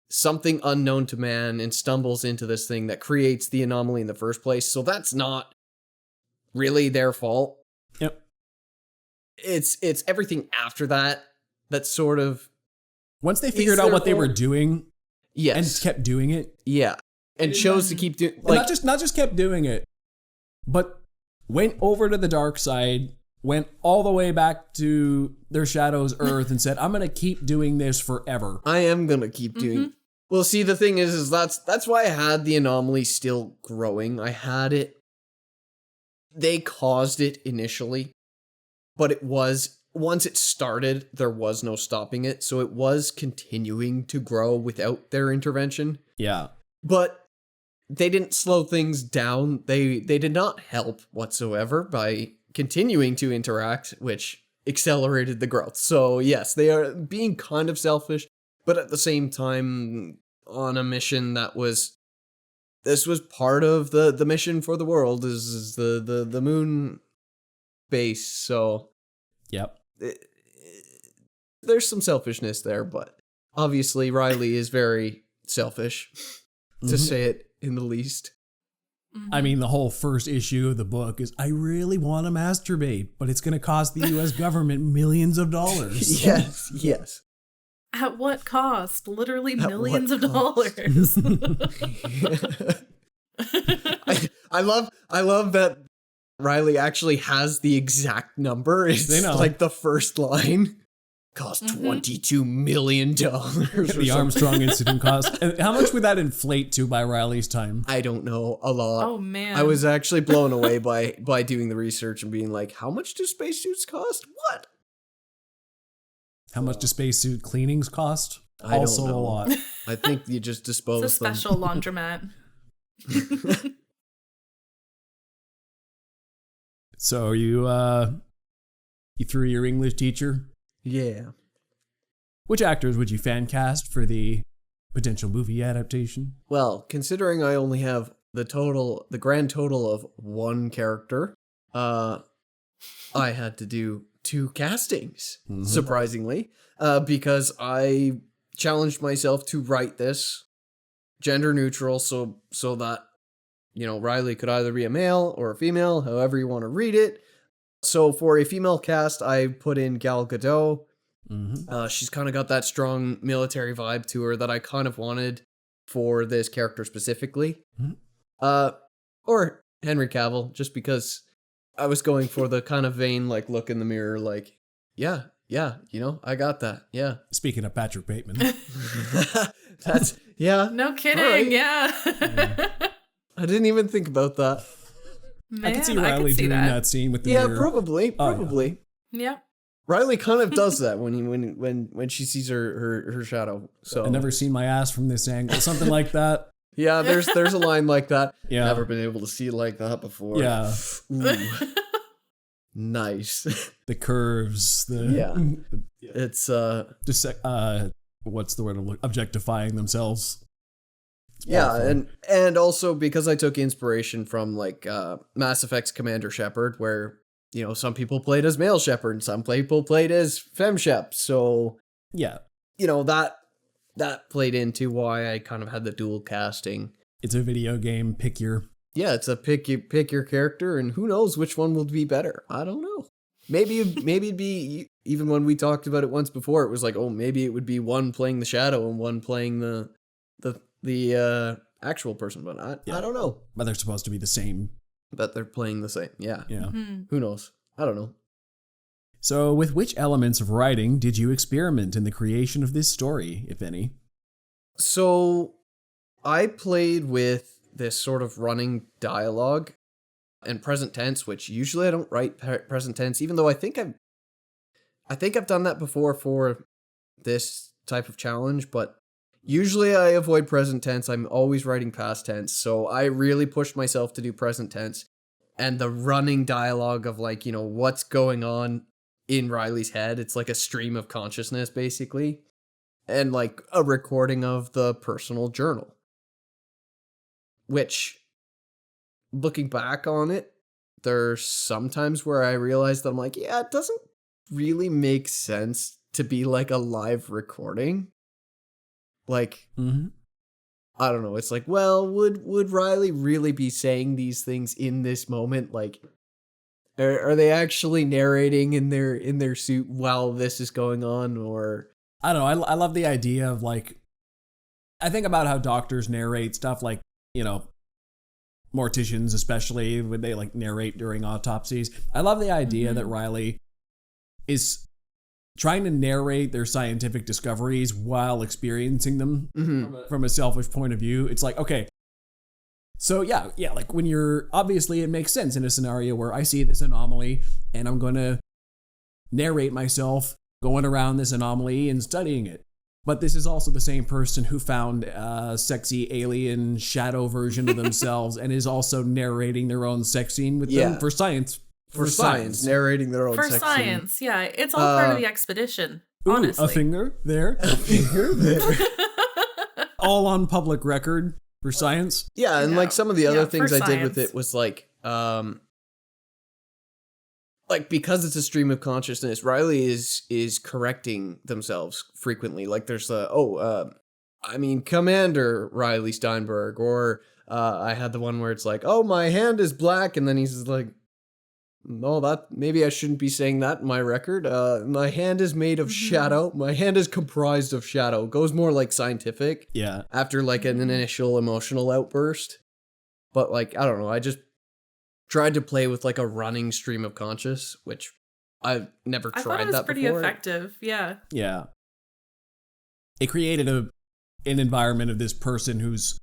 something unknown to man and stumbles into this thing that creates the anomaly in the first place. So that's not really their fault. Yep. It's everything after that that's sort of. Once they figured out what they were doing, yes, and kept doing it, yeah, and chose to keep doing, like, not just kept doing it, but went over to the dark side, went all the way back to their shadow's earth, and said, "I'm gonna keep doing this forever. I am gonna keep doing." Well, see, the thing is that's why I had the anomaly still growing. I had it. They caused it initially, but it was. Once it started, there was no stopping it, so it was continuing to grow without their intervention. Yeah. But they didn't slow things down. They did not help whatsoever by continuing to interact, which accelerated the growth. So yes, they are being kind of selfish, but at the same time on a mission this was part of the mission for the world, is the moon base, so yep. There's some selfishness there, but obviously Riley is very selfish, to say it in the least. I mean, the whole first issue of the book is, I really want to masturbate, but it's going to cost the U.S. government millions of dollars. Yes. At what cost? Literally millions of dollars. I love that Riley actually has the exact number. It's like the first line. Cost $22 million. The Armstrong incident cost. And how much would that inflate to by Riley's time? I don't know. A lot. Oh, man. I was actually blown away by doing the research and being like, how much do spacesuits cost? What? How much do spacesuit cleanings cost? I also don't know. A lot. I think you just dispose It's a special laundromat. So you threw your English teacher? Yeah. Which actors would you fan cast for the potential movie adaptation? Well, considering I only have the grand total of one character, I had to do 2 castings, surprisingly, because I challenged myself to write this gender neutral, so that, you know, Riley could either be a male or a female, however you want to read it. So for a female cast, I put in Gal Gadot. She's kind of got that strong military vibe to her that I kind of wanted for this character specifically. Or Henry Cavill, just because I was going for the kind of vain, like, look in the mirror, like, yeah, you know, I got that, yeah. Speaking of Patrick Bateman. That's, yeah. No kidding, right. yeah. I didn't even think about that. Man, I could see Riley doing that scene with the mirror. Probably. Yeah. Riley kind of does that when she sees her shadow. So I've never seen my ass from this angle, something like that. Yeah, there's a line like that. Yeah. Never been able to see it like that before. Yeah. Ooh. Nice. The curves. It's just what's the word? Objectifying themselves. Yeah, and also because I took inspiration from like Mass Effect's Commander Shepard, where, you know, some people played as male Shepard and some people played as femme Shep. So yeah, you know, that played into why I kind of had the dual casting. It's a video game. Pick your. Yeah, it's a pick your character, and who knows which one will be better. I don't know. Maybe it'd be, even when we talked about it once before, it was like, oh, maybe it would be one playing the shadow and one playing the actual person, but I don't know. But they're supposed to be the same. But they're playing the same. Yeah. Yeah. Who knows? I don't know. So, with which elements of writing did you experiment in the creation of this story, if any? So, I played with this sort of running dialogue and present tense, which usually I don't write present tense, even though I think I've done that before for this type of challenge, but usually I avoid present tense. I'm always writing past tense, so I really pushed myself to do present tense. And the running dialogue of like, what's going on in Riley's head. It's like a stream of consciousness, basically. And like a recording of the personal journal. Which, looking back on it, there's sometimes where I realize that I'm like, yeah, it doesn't really make sense to be like a live recording. Like, I don't know. It's like, well, would Riley really be saying these things in this moment? Like, are they actually narrating in their suit while this is going on? Or I don't know. I love the idea of like, I think about how doctors narrate stuff, like, morticians, especially when they like narrate during autopsies. I love the idea that Riley is trying to narrate their scientific discoveries while experiencing them from a selfish point of view. It's like, okay, so yeah, like when you're, obviously it makes sense in a scenario where I see this anomaly and I'm going to narrate myself going around this anomaly and studying it. But this is also the same person who found a sexy alien shadow version of themselves and is also narrating their own sex scene with them for science. For science, narrating their own sex scene. For science, yeah. It's all part of the expedition, honestly. A finger there. A finger there. All on public record for science. Yeah, and like some of the other things I did with it was like because it's a stream of consciousness, Riley is correcting themselves frequently. Like there's Commander Riley Steinberg, or I had the one where it's like, oh, my hand is black, and then he's like, no, that maybe I shouldn't be saying that in my record. My hand is made of shadow. My hand is comprised of shadow. Goes more like scientific. Yeah. After like an initial emotional outburst. But like, I don't know. I just tried to play with like a running stream of conscious, which I've never tried that before. I thought it was pretty effective. Yeah. Yeah. It created an environment of this person who's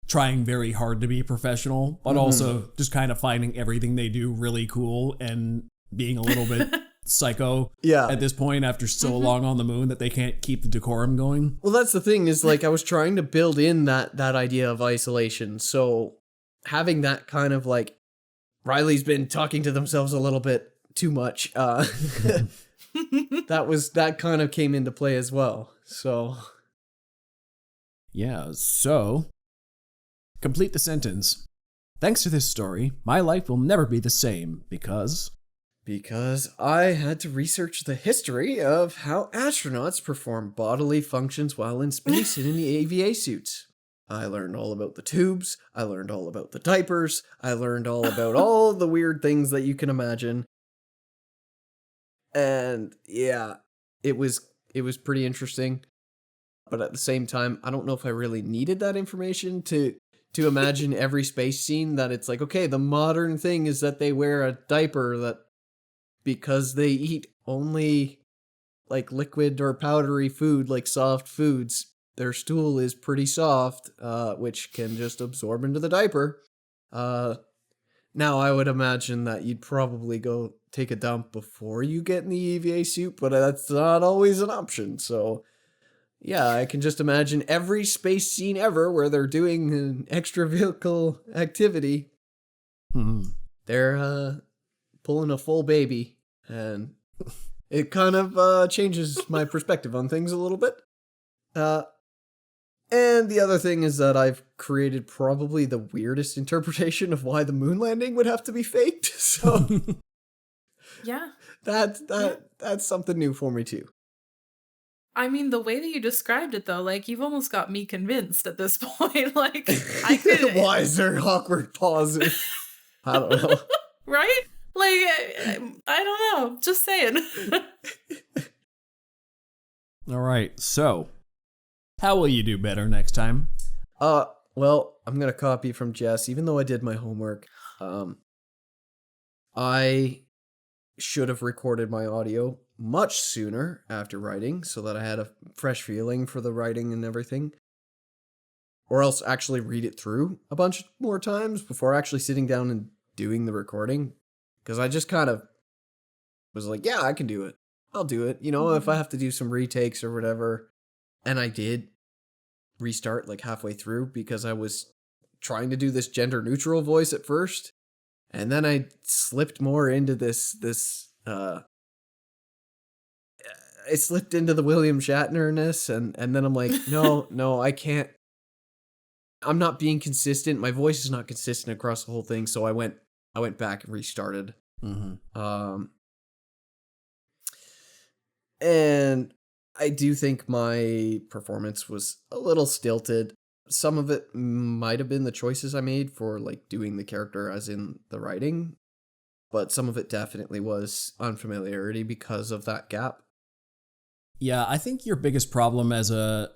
trying very hard to be professional, but also just kind of finding everything they do really cool and being a little bit psycho at this point after so long on the moon that they can't keep the decorum going. Well, that's the thing is like I was trying to build in that idea of isolation. So having that kind of like Riley's been talking to themselves a little bit too much. That kind of came into play as well. So yeah, so complete the sentence. Thanks to this story, my life will never be the same because I had to research the history of how astronauts perform bodily functions while in space and in the EVA suits. I learned all about the tubes, I learned all about the diapers, I learned all about all the weird things that you can imagine. And yeah, it was pretty interesting. But at the same time, I don't know if I really needed that information to imagine every space scene, that it's like, okay, the modern thing is that they wear a diaper that because they eat only like liquid or powdery food, like soft foods, their stool is pretty soft, which can just absorb into the diaper. Now I would imagine that you'd probably go take a dump before you get in the EVA suit, but that's not always an option. So yeah, I can just imagine every space scene ever where they're doing an extra vehicle activity. They're pulling a full baby, and it kind of changes my perspective on things a little bit. And the other thing is that I've created probably the weirdest interpretation of why the moon landing would have to be faked. So yeah, that's something new for me too. I mean, the way that you described it, though, like, you've almost got me convinced at this point. Like, I could... Why is there awkward pauses? I don't know. Right? Like, I don't know. Just saying. All right, so how will you do better next time? Well, I'm going to copy from Jess, even though I did my homework. I should have recorded my audio much sooner after writing so that I had a fresh feeling for the writing and everything. Or else actually read it through a bunch more times before actually sitting down and doing the recording, because I just kind of was like, yeah, I can do it. I'll do it. You know, if I have to do some retakes or whatever. And I did restart like halfway through because I was trying to do this gender neutral voice at first. And then I slipped more into I slipped into the William Shatner-ness, and then I'm like, no, I can't. I'm not being consistent. My voice is not consistent across the whole thing. So I went back and restarted. And I do think my performance was a little stilted. Some of it might have been the choices I made for like doing the character as in the writing, but some of it definitely was unfamiliarity because of that gap. Yeah, I think your biggest problem as a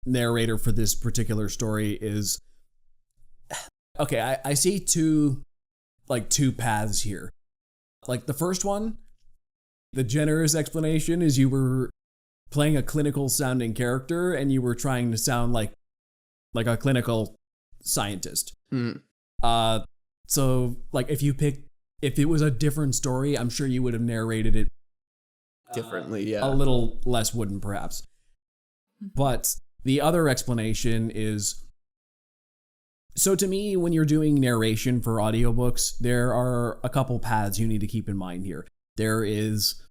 narrator for this particular story is, okay, I see two paths here. Like the first one, the generous explanation is you were playing a clinical sounding character and you were trying to sound like a clinical scientist. So like if it was a different story, I'm sure you would have narrated it differently, yeah. A little less wooden perhaps. But the other explanation is, so to me, when you're doing narration for audiobooks, there are a couple paths you need to keep in mind here. There is,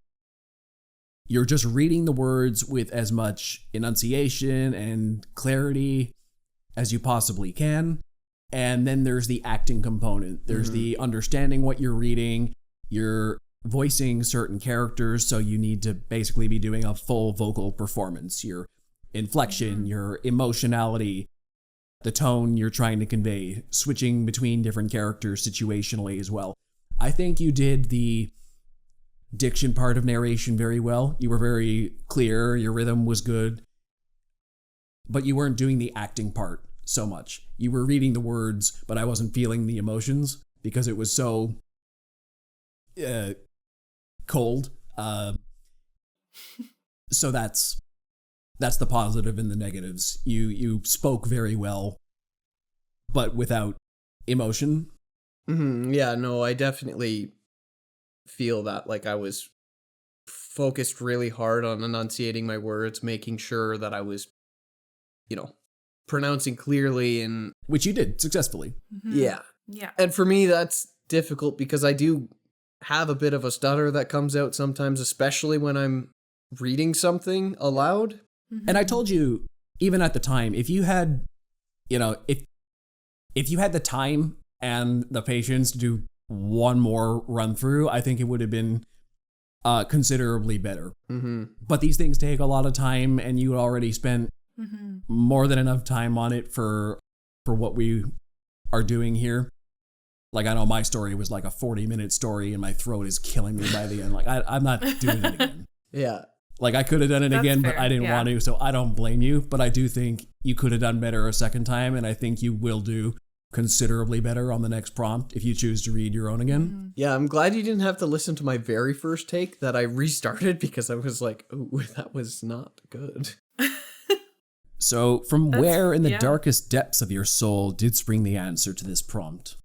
you're just reading the words with as much enunciation and clarity as you possibly can. And then there's the acting component. There's the understanding what you're reading. You're voicing certain characters, so you need to basically be doing a full vocal performance. Your inflection, your emotionality, the tone you're trying to convey, switching between different characters situationally as well. I think you did the diction part of narration very well. You were very clear, your rhythm was good, but you weren't doing the acting part so much. You were reading the words, but I wasn't feeling the emotions because it was so cold. So that's the positive and the negatives. You spoke very well, but without emotion. Yeah, no, I definitely feel that, like, I was focused really hard on enunciating my words, making sure that I was, pronouncing clearly, and which you did successfully. Yeah. And for me, that's difficult because I do have a bit of a stutter that comes out sometimes, especially when I'm reading something aloud. And I told you, even at the time, if you had, if you had the time and the patience to do one more run through, I think it would have been considerably better. But these things take a lot of time, and you already spent more than enough time on it for what we are doing here. Like, I know my story was like a 40-minute story, and my throat is killing me by the end. Like, I'm not doing it again. Yeah. Like, I could have done it again, fair, but I didn't want to, so I don't blame you. But I do think you could have done better a second time, and I think you will do considerably better on the next prompt if you choose to read your own again. Yeah, I'm glad you didn't have to listen to my very first take that I restarted, because I was like, ooh, that was not good. So, from where in the darkest depths of your soul did spring the answer to this prompt?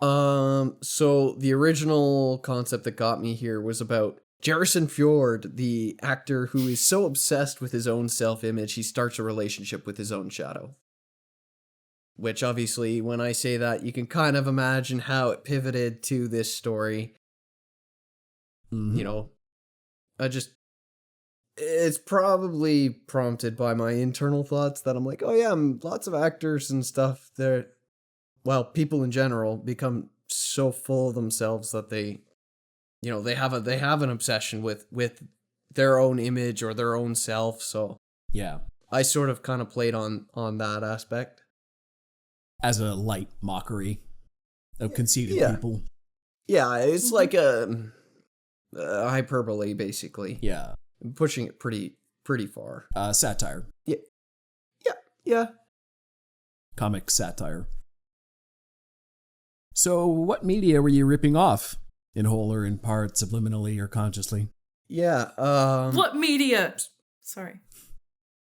So the original concept that got me here was about Jerison Fjord, the actor who is so obsessed with his own self-image, he starts a relationship with his own shadow. Which, obviously, when I say that, you can kind of imagine how it pivoted to this story. It's probably prompted by my internal thoughts that I'm like, oh yeah, lots of actors and stuff, people in general become so full of themselves that they have an obsession with their own image or their own self. So yeah, I sort of kind of played on that aspect as a light mockery of conceited people. Yeah, it's like a hyperbole, basically. Yeah, I'm pushing it pretty far. Satire. Yeah. Comic satire. So, what media were you ripping off? In whole or in part, subliminally or consciously? Yeah, What media? Sorry.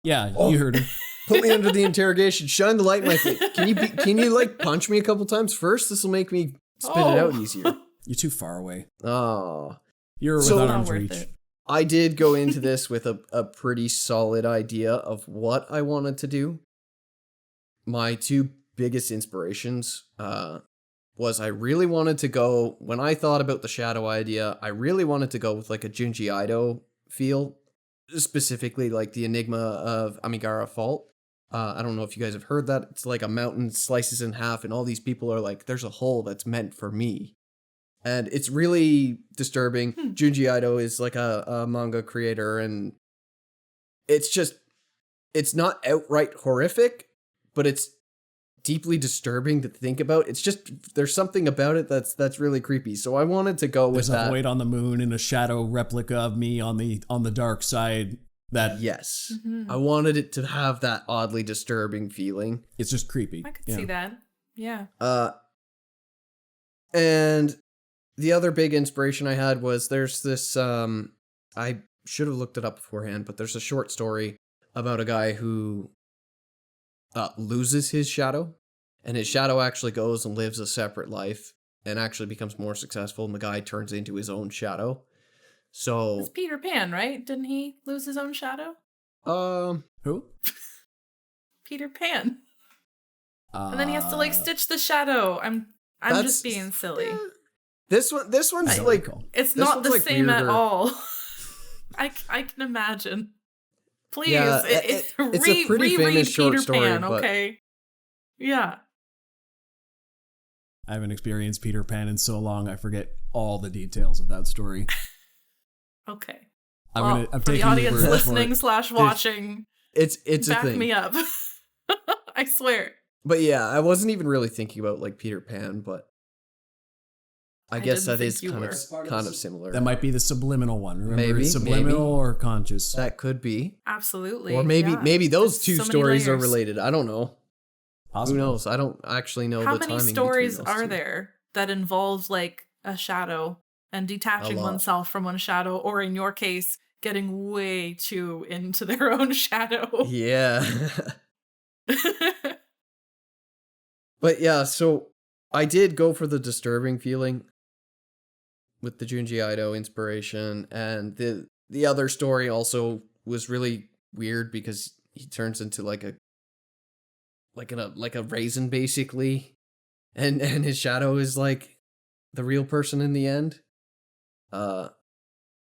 Yeah, you heard it. Put me under the interrogation. Shine the light in my face. Can you like punch me a couple times first? This will make me spit it out easier. You're too far away. Oh. You're without arm's reach. I did go into this with a pretty solid idea of what I wanted to do. My two biggest inspirations was I really wanted to go, when I thought about the shadow idea, I really wanted to go with like a Junji Ito feel, specifically like the Enigma of Amigara Fault. I don't know if you guys have heard that. It's like a mountain slices in half and all these people are like, there's a hole that's meant for me. And it's really disturbing. Junji Ito is like a manga creator, and it's not outright horrific, but it's deeply disturbing to think about. It's just, there's something about it that's really creepy. So I wanted to go with that. There's a void on the moon and a shadow replica of me on the dark side. Yes. Mm-hmm. I wanted it to have that oddly disturbing feeling. It's just creepy. I could see that. Yeah. And the other big inspiration I had was there's this, I should have looked it up beforehand, but there's a short story about a guy who loses his shadow, and his shadow actually goes and lives a separate life and actually becomes more successful, and the guy turns into his own shadow. So it's Peter Pan, right? Didn't he lose his own shadow? Who? Peter Pan. And then he has to like stitch the shadow. I'm just being silly. This one's like, it's not the same weirder. At all. I can imagine. Please, yeah, it's a pretty famous short story. Pan, okay. Yeah. I haven't experienced Peter Pan in so long, I forget all the details of that story. Okay. I'm for the audience listening / watching, it's a back thing. Me up. I swear. But yeah, I wasn't even really thinking about like Peter Pan, but I guess that is kind of similar. That might be the subliminal one. Remember, maybe it's subliminal or conscious. That could be. Absolutely. Or maybe those two stories are related. I don't know. Possibly. Who knows? I don't actually know How the timing. How many stories are there that involve like a shadow and detaching oneself from one shadow, or in your case, getting way too into their own shadow? Yeah. But yeah, so I did go for the disturbing feeling with the Junji Ito inspiration, and the other story also was really weird because he turns into like a raisin basically, and his shadow is like the real person in the end.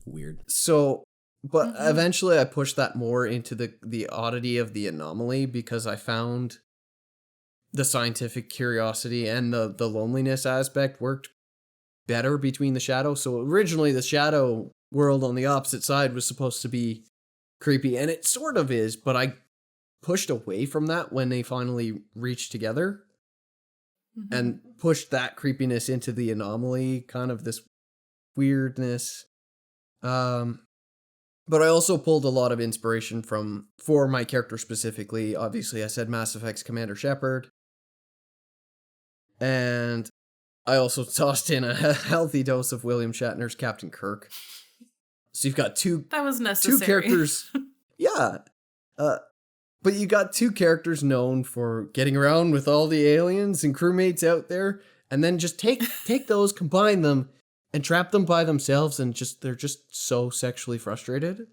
Weird. So, but eventually I pushed that more into the oddity of the anomaly because I found the scientific curiosity and the loneliness aspect worked better between the shadow. So originally the shadow world on the opposite side was supposed to be creepy, and it sort of is, but I pushed away from that when they finally reached together and pushed that creepiness into the anomaly, kind of this weirdness. But I also pulled a lot of inspiration for my character specifically. Obviously, I said Mass Effect's Commander Shepard. And I also tossed in a healthy dose of William Shatner's Captain Kirk. So you've got that was necessary. Two characters. Yeah. But you got two characters known for getting around with all the aliens and crewmates out there, and then just take those, combine them, and trap them by themselves, and they're just so sexually frustrated.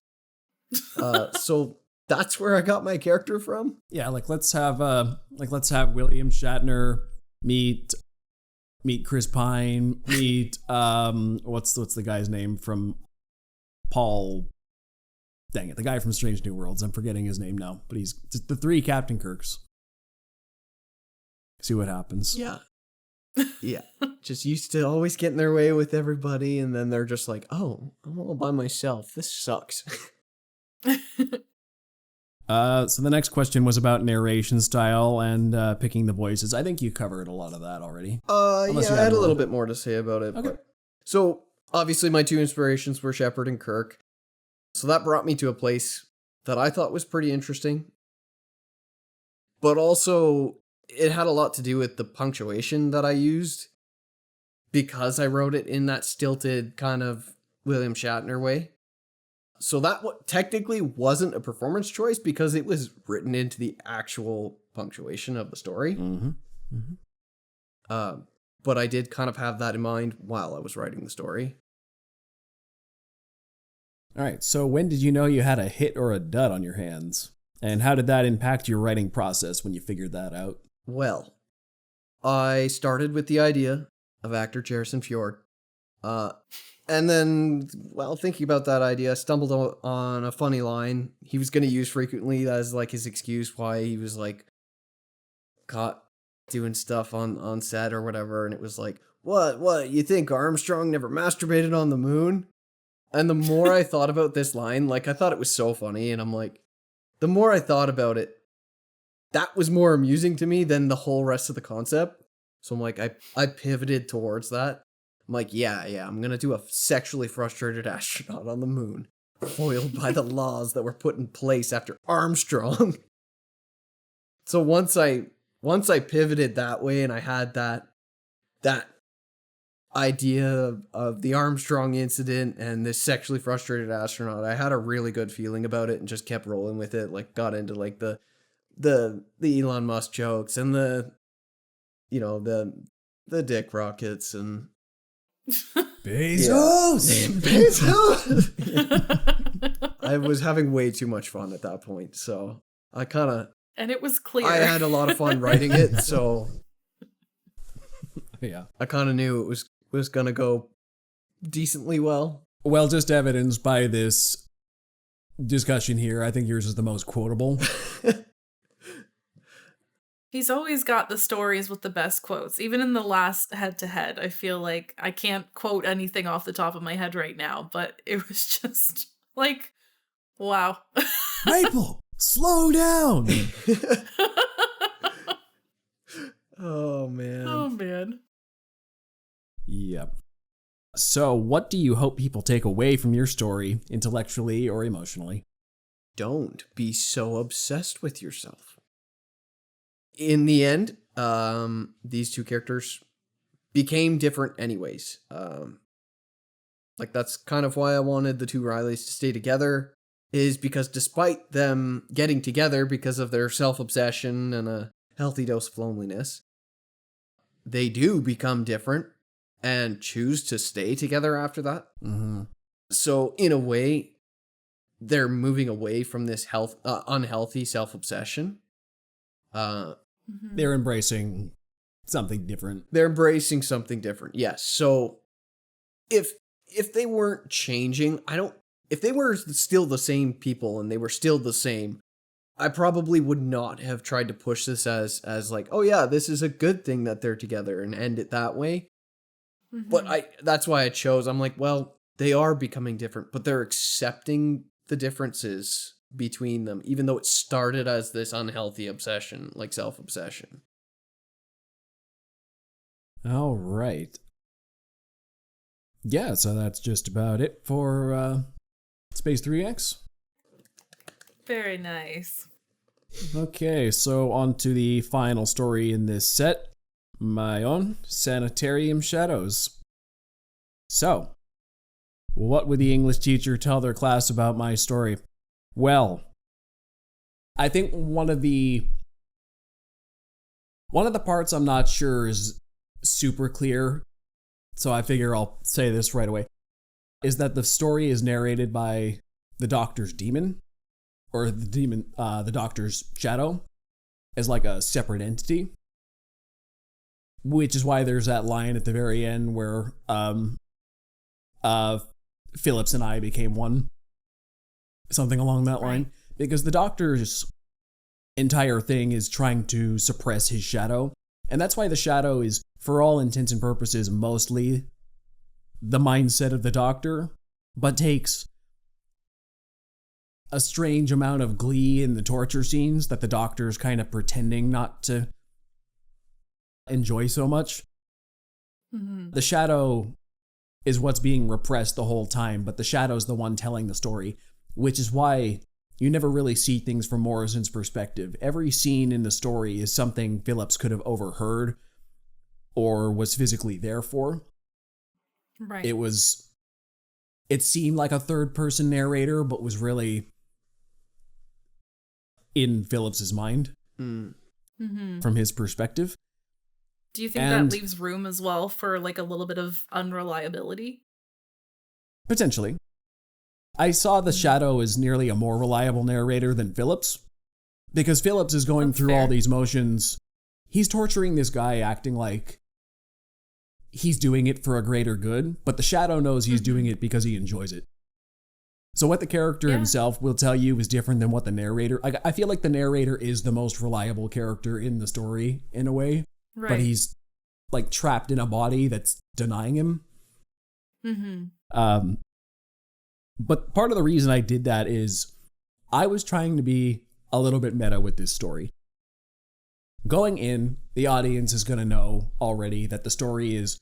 So that's where I got my character from. Yeah, let's have William Shatner meet Chris Pine, meet what's the guy's name from Paul? Dang it, the guy from Strange New Worlds. I'm forgetting his name now, but he's the three Captain Kirks. See what happens. Yeah. Yeah. Just used to always get in their way with everybody, and then they're just like, oh, I'm all by myself. This sucks. So the next question was about narration style and picking the voices. I think you covered a lot of that already. Yeah, I had a little bit more to say about it. Okay. So obviously my two inspirations were Shepard and Kirk. So that brought me to a place that I thought was pretty interesting. But also, it had a lot to do with the punctuation that I used, because I wrote it in that stilted kind of William Shatner way. So that technically wasn't a performance choice because it was written into the actual punctuation of the story. but I did kind of have that in mind while I was writing the story. All right, so when did you know you had a hit or a dud on your hands? And how did that impact your writing process when you figured that out? Well, I started with the idea of actor Jerison Fjord. And then, while thinking about that idea, I stumbled on a funny line he was going to use frequently as like his excuse why he was like caught doing stuff on set or whatever. And it was like, what, you think Armstrong never masturbated on the moon? And the more I thought about this line, like I thought it was so funny. And I'm like, the more I thought about it, that was more amusing to me than the whole rest of the concept. So I'm like, I pivoted towards that. I'm like, yeah, I'm going to do a sexually frustrated astronaut on the moon, foiled by the laws that were put in place after Armstrong. So once I pivoted that way and I had that idea of the Armstrong incident and this sexually frustrated astronaut, I had a really good feeling about it and just kept rolling with it. Like got into like the Elon Musk jokes and the dick rockets and Bezos! Bezos! I was having way too much fun at that point, so I kind of... And it was clear. I had a lot of fun writing it, so... Yeah. I kind of knew it was going to go decently well. Well, just evidenced by this discussion here, I think yours is the most quotable. He's always got the stories with the best quotes. Even in the last head-to-head, I feel like I can't quote anything off the top of my head right now, but it was just like, wow. Maple, slow down! Oh, man. Oh, man. Yep. So, what do you hope people take away from your story, intellectually or emotionally? Don't be so obsessed with yourself. In the end, these two characters became different anyways. Like that's kind of why I wanted the two Rileys to stay together, is because despite them getting together because of their self-obsession and a healthy dose of loneliness, they do become different and choose to stay together after that. Mm-hmm. So in a way, they're moving away from this unhealthy self-obsession. They're embracing something different. Yes. So if they weren't changing, if they were still the same people and they were still the same, I probably would not have tried to push this as like, oh yeah, this is a good thing that they're together and end it that way. Mm-hmm. But that's why I chose. I'm like, well, they are becoming different, but they're accepting the differences between them, even though it started as this unhealthy obsession, like self-obsession. All right. Yeah, so that's just about it for Space 3X. Very nice. Okay, so on to the final story in this set, my own Sanitarium Shadows. So, what would the English teacher tell their class about my story? Well, I think one of the parts I'm not sure is super clear, so I figure I'll say this right away, is that the story is narrated by the Doctor's demon, or the Doctor's shadow, as like a separate entity, which is why there's that line at the very end where Phillips and I became one. Something along that line. Right. Because the Doctor's entire thing is trying to suppress his shadow. And that's why the shadow is, for all intents and purposes, mostly the mindset of the Doctor, but takes a strange amount of glee in the torture scenes that the Doctor's kind of pretending not to enjoy so much. Mm-hmm. The shadow is what's being repressed the whole time, but the shadow's the one telling the story. Which is why you never really see things from Morrison's perspective. Every scene in the story is something Phillips could have overheard or was physically there for. Right. It seemed like a third-person narrator, but was really in Phillips's mind from his perspective. Do you think that leaves room as well for like a little bit of unreliability? Potentially. I saw the Shadow as nearly a more reliable narrator than Phillips, because Phillips is going through all these motions. He's torturing this guy, acting like he's doing it for a greater good, but the Shadow knows he's doing it because he enjoys it. So what the character himself will tell you is different than what the narrator... I feel like the narrator is the most reliable character in the story, in a way. Right. But he's, like, trapped in a body that's denying him. Mm-hmm. But part of the reason I did that is I was trying to be a little bit meta with this story. Going in, the audience is going to know already that the story is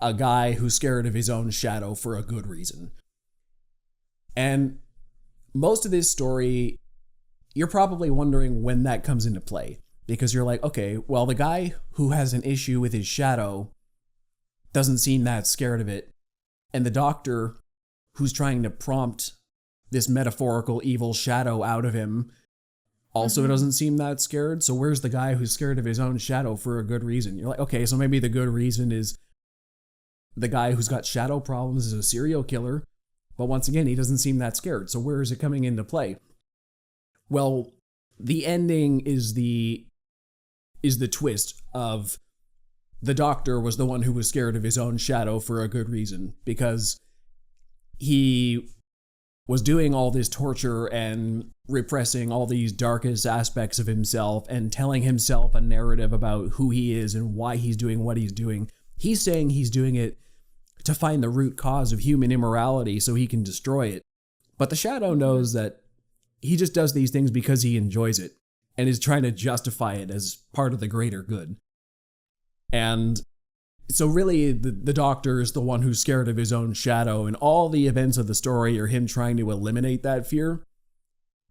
a guy who's scared of his own shadow for a good reason. And most of this story, you're probably wondering when that comes into play. Because you're like, okay, well, the guy who has an issue with his shadow doesn't seem that scared of it. And the doctor who's trying to prompt this metaphorical evil shadow out of him also doesn't seem that scared. So where's the guy who's scared of his own shadow for a good reason? You're like, okay, so maybe the good reason is the guy who's got shadow problems is a serial killer. But once again, he doesn't seem that scared. So where is it coming into play? Well, the ending is the twist of the doctor was the one who was scared of his own shadow for a good reason, because he was doing all this torture and repressing all these darkest aspects of himself and telling himself a narrative about who he is and why he's doing what he's doing. He's saying he's doing it to find the root cause of human immorality so he can destroy it. But the Shadow knows that he just does these things because he enjoys it and is trying to justify it as part of the greater good. And so really, the doctor is the one who's scared of his own shadow, and all the events of the story are him trying to eliminate that fear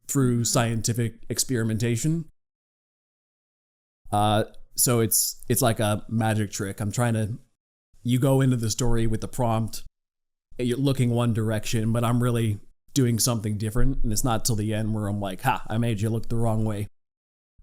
through scientific experimentation. So it's like a magic trick. You go into the story with the prompt, you're looking one direction, but I'm really doing something different, and it's not till the end where I'm like, ha, I made you look the wrong way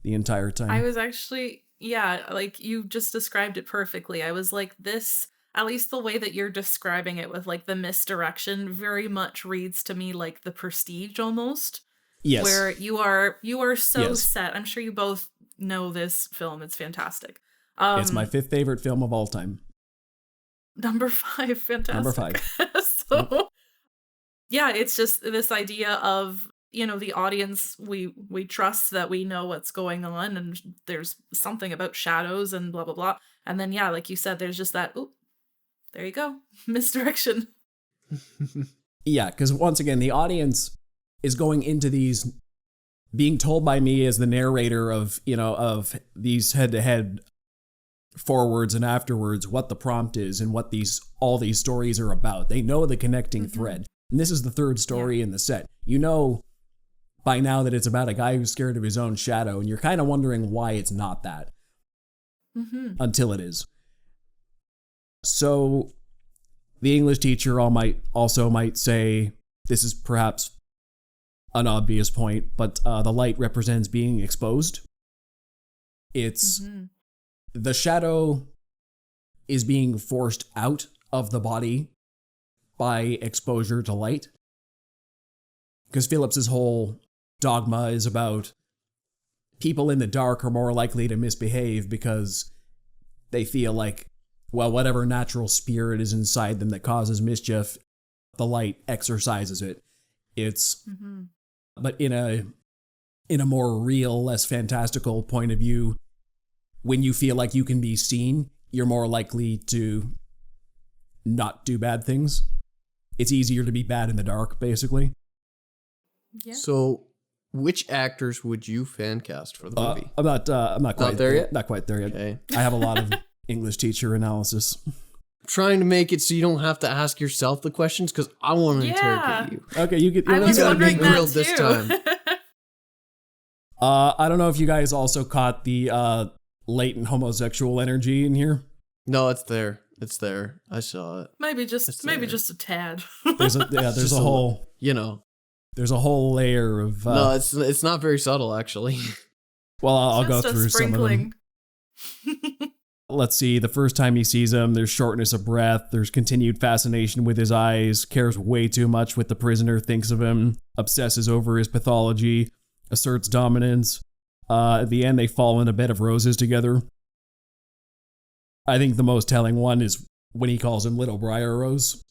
the entire time. I was actually, like you just described it perfectly. I was like, this, at least the way that you're describing it with like the misdirection very much reads to me like The Prestige almost. Yes. Where you are so set. I'm sure you both know this film. It's fantastic. It's my 5th favorite film of all time. Number 5, fantastic. Number 5. So, yeah, it's just this idea of, the audience, we trust that we know what's going on, and there's something about shadows and blah, blah, blah. And then, like you said, there's just that, there you go, misdirection. Yeah, because once again, the audience is going into these, being told by me as the narrator of these head-to-head forwards and afterwards what the prompt is and what all these stories are about. They know the connecting thread. And this is the 3rd story in the set. You know by now that it's about a guy who's scared of his own shadow, and you're kind of wondering why it's not that. Until it is. So the English teacher also might say, this is perhaps an obvious point, but the light represents being exposed. It's the shadow is being forced out of the body by exposure to light. Because Phillips's whole dogma is about people in the dark are more likely to misbehave because they feel like, well, whatever natural spirit is inside them that causes mischief, the light exorcises it. It's, but in a more real, less fantastical point of view, when you feel like you can be seen, you're more likely to not do bad things. It's easier to be bad in the dark, basically. Yeah. So, which actors would you fan cast for the movie? I'm not quite there yet. Not quite there yet. Okay. I have a lot of English teacher analysis. I'm trying to make it so you don't have to ask yourself the questions because I want to interrogate you. Okay, you I was gotta be wondering that grilled too. this time. I don't know if you guys also caught the latent homosexual energy in here. No, it's there. It's there. I saw it. Maybe just a tad. There's a whole There's a whole layer of no, it's not very subtle actually. Well, I'll go through some of them. let's see, the first time he sees him, there's shortness of breath, there's continued fascination with his eyes, cares way too much what the prisoner thinks of him, obsesses over his pathology, asserts dominance. At the end, they fall in a bed of roses together. I think the most telling one is when he calls him Little Briar Rose.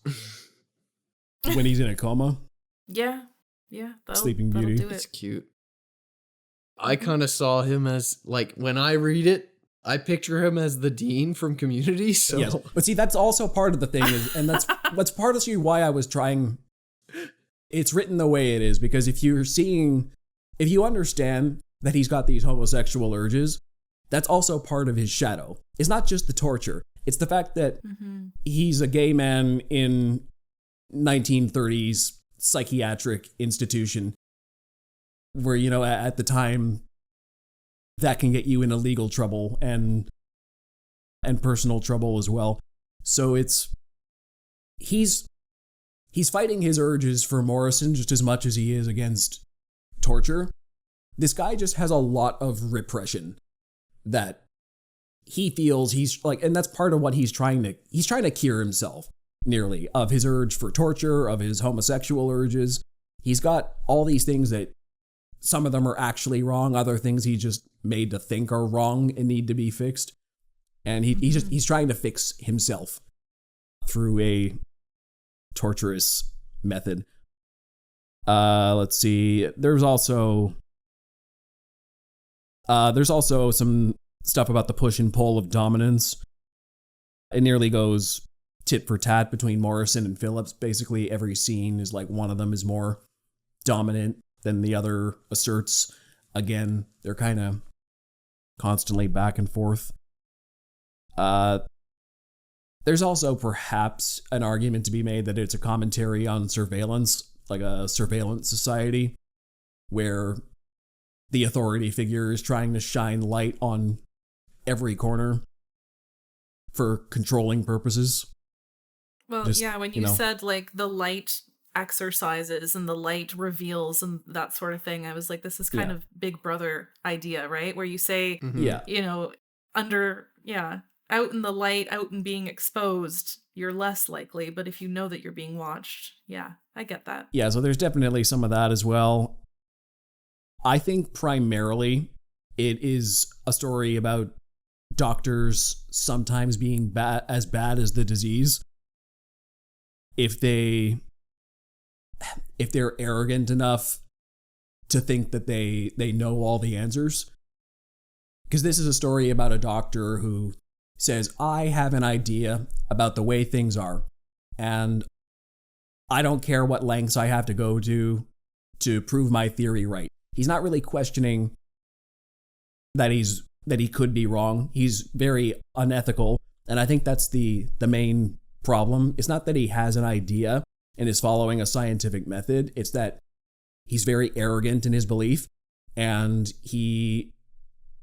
When he's in a coma. Yeah. Sleeping Beauty. Do it. It's cute. I kind of saw him as, like, when I read it, I picture him as the dean from Community. So, yes. But see, that's also part of the thing, and that's part of why I was trying. It's written the way it is, because if you understand that he's got these homosexual urges, that's also part of his shadow. It's not just the torture. It's the fact that he's a gay man in 1930s psychiatric institution where, you know, at the time that can get you into legal trouble and personal trouble as well. So he's fighting his urges for Morrison just as much as he is against torture. This guy just has a lot of repression that he feels he's like, and that's part of what he's trying to cure himself nearly of his urge for torture, of his homosexual urges. He's got all these things that some of them are actually wrong, other things he just made to think are wrong and need to be fixed. And he's trying to fix himself through a torturous method. Let's see. There's also some stuff about the push and pull of dominance. It nearly goes tit for tat between Morrison and Phillips. Basically, every scene is like one of them is more dominant than the other asserts. Again, they're kind of constantly back and forth. There's also perhaps an argument to be made that it's a commentary on surveillance, like a surveillance society, where the authority figure is trying to shine light on every corner for controlling purposes. Well, when you said like the light exercises and the light reveals and that sort of thing, I was like, this is kind of Big Brother idea, right? Where you say, you know, out in the light, out and being exposed, you're less likely. But if you know that you're being watched, I get that. Yeah, so there's definitely some of that as well. I think primarily it is a story about doctors sometimes being as bad as the disease. If they're arrogant enough to think that they know all the answers. Because this is a story about a doctor who says, I have an idea about the way things are, and I don't care what lengths I have to go to prove my theory right. He's not really questioning that he could be wrong. He's very unethical, and I think that's the main problem. It's not that he has an idea and is following a scientific method. It's that he's very arrogant in his belief, and he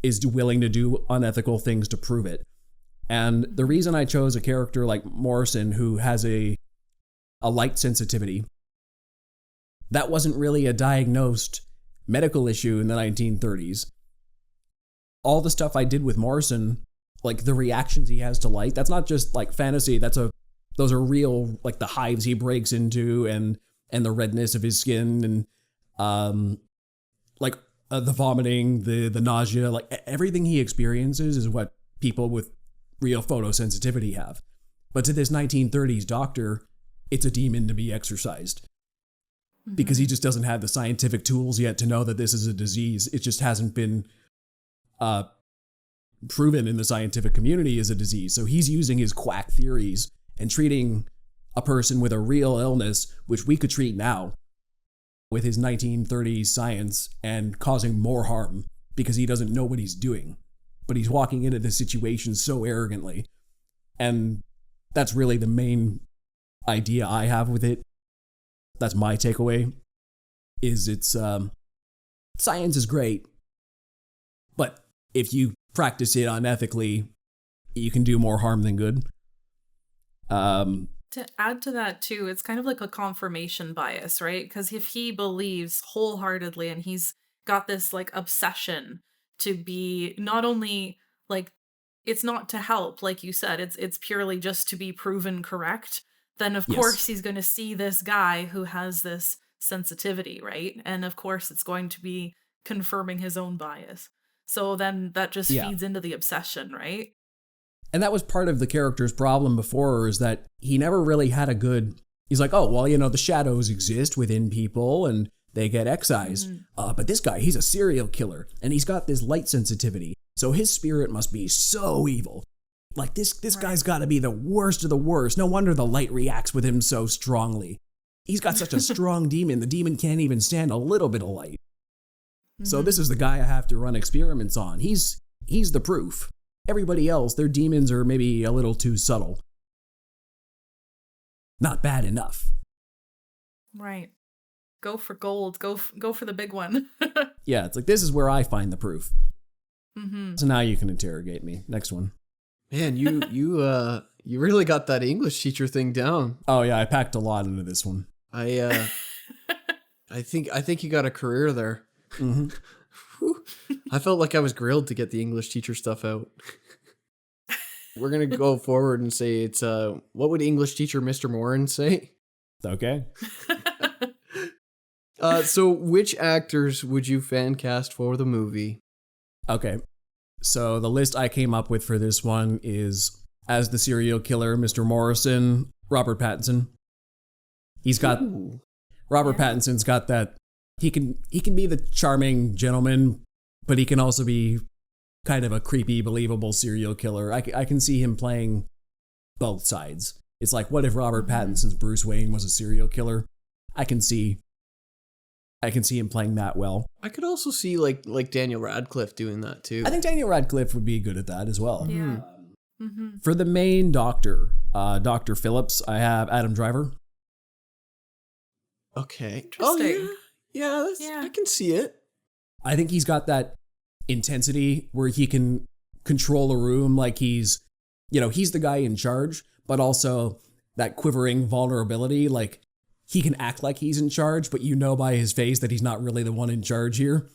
is willing to do unethical things to prove it. And the reason I chose a character like Morrison, who has a light sensitivity, that wasn't really a diagnosed medical issue in the 1930s. All the stuff I did with Morrison, like the reactions he has to light, that's not just like fantasy. Those are real, like the hives he breaks into and the redness of his skin and the vomiting, the nausea, like everything he experiences is what people with real photosensitivity have. But to this 1930s doctor, it's a demon to be exorcised. Because he just doesn't have the scientific tools yet to know that this is a disease. It just hasn't been proven in the scientific community as a disease. So he's using his quack theories and treating a person with a real illness, which we could treat now with his 1930s science, and causing more harm because he doesn't know what he's doing. But he's walking into this situation so arrogantly. And that's really the main idea I have with it. That's my takeaway, is it's science is great, but if you practice it unethically, you can do more harm than good. To add to that too, it's kind of like a confirmation bias, right? Because if he believes wholeheartedly and he's got this like obsession to be not only like it's not to help, like you said, it's purely just to be proven correct, then of course he's going to see this guy who has this sensitivity, right? And of course it's going to be confirming his own bias. So then that just feeds into the obsession, right? And that was part of the character's problem before, is that he never really had a good... He's like, oh, well, the shadows exist within people and they get excised. But this guy, he's a serial killer and he's got this light sensitivity. So his spirit must be so evil. Like this guy's got to be the worst of the worst. No wonder the light reacts with him so strongly. He's got such a strong demon. The demon can't even stand a little bit of light. So this is the guy I have to run experiments on. He's the proof. Everybody else, their demons are maybe a little too subtle. Not bad enough. Right. Go for gold. Go for the big one. Yeah, it's like, this is where I find the proof. Mm-hmm. So now you can interrogate me. Next one. Man, you really got that English teacher thing down. Oh yeah, I packed a lot into this one. I think you got a career there. Mm-hmm. I felt like I was grilled to get the English teacher stuff out. We're going to go forward and say it's, what would English teacher Mr. Morin say? Okay. So which actors would you fan cast for the movie? Okay. So the list I came up with for this one is, as the serial killer, Mr. Morrison, Robert Pattinson. He's got... Ooh. Robert Pattinson's got that... He can be the charming gentleman, but he can also be kind of a creepy, believable serial killer. I can see him playing both sides. It's like, what if Robert Pattinson's Bruce Wayne was a serial killer? I can see him playing that well. I could also see like Daniel Radcliffe doing that too. I think Daniel Radcliffe would be good at that as well. Yeah. For the main doctor, Dr. Phillips, I have Adam Driver. Okay. Interesting. Oh, yeah, I can see it. I think he's got that intensity where he can control a room like he's the guy in charge, but also that quivering vulnerability. Like, he can act like he's in charge, but by his face that he's not really the one in charge here.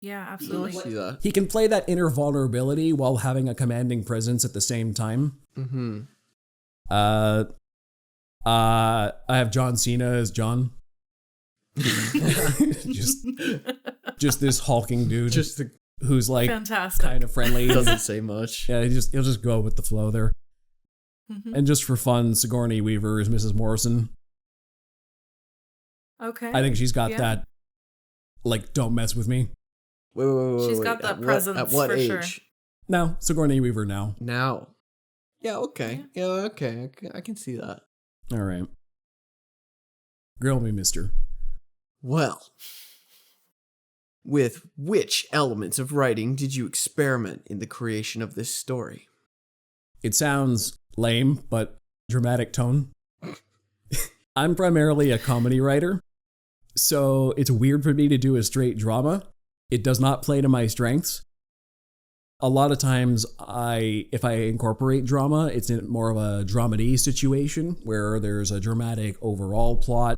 Yeah, absolutely. I see that. He can play that inner vulnerability while having a commanding presence at the same time. I have John Cena as John. just this hulking dude, who's like fantastic, kind of friendly, doesn't say much. Yeah, he'll just go with the flow there. And just for fun, Sigourney Weaver is Mrs. Morrison. Okay, I think she's got that, like, don't mess with me. Wait. She's got that presence. At what for age? Sure. No, Sigourney Weaver now. Yeah, okay. Yeah, okay. I can see that. All right. Grill me, mister. Well, with which elements of writing did you experiment in the creation of this story? It sounds lame, but dramatic tone. I'm primarily a comedy writer, so it's weird for me to do a straight drama. It does not play to my strengths. A lot of times, if I incorporate drama, it's in more of a dramedy situation where there's a dramatic overall plot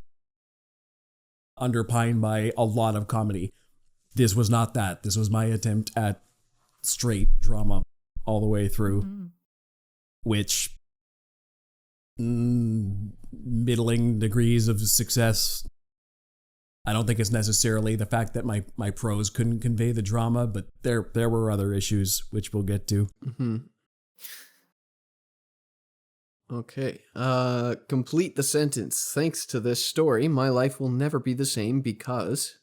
underpinned by a lot of comedy. This was not that. This was my attempt at straight drama all the way through, which middling degrees of success. I don't think it's necessarily the fact that my prose couldn't convey the drama, but there were other issues which we'll get to. Okay. Complete the sentence. Thanks to this story, my life will never be the same because...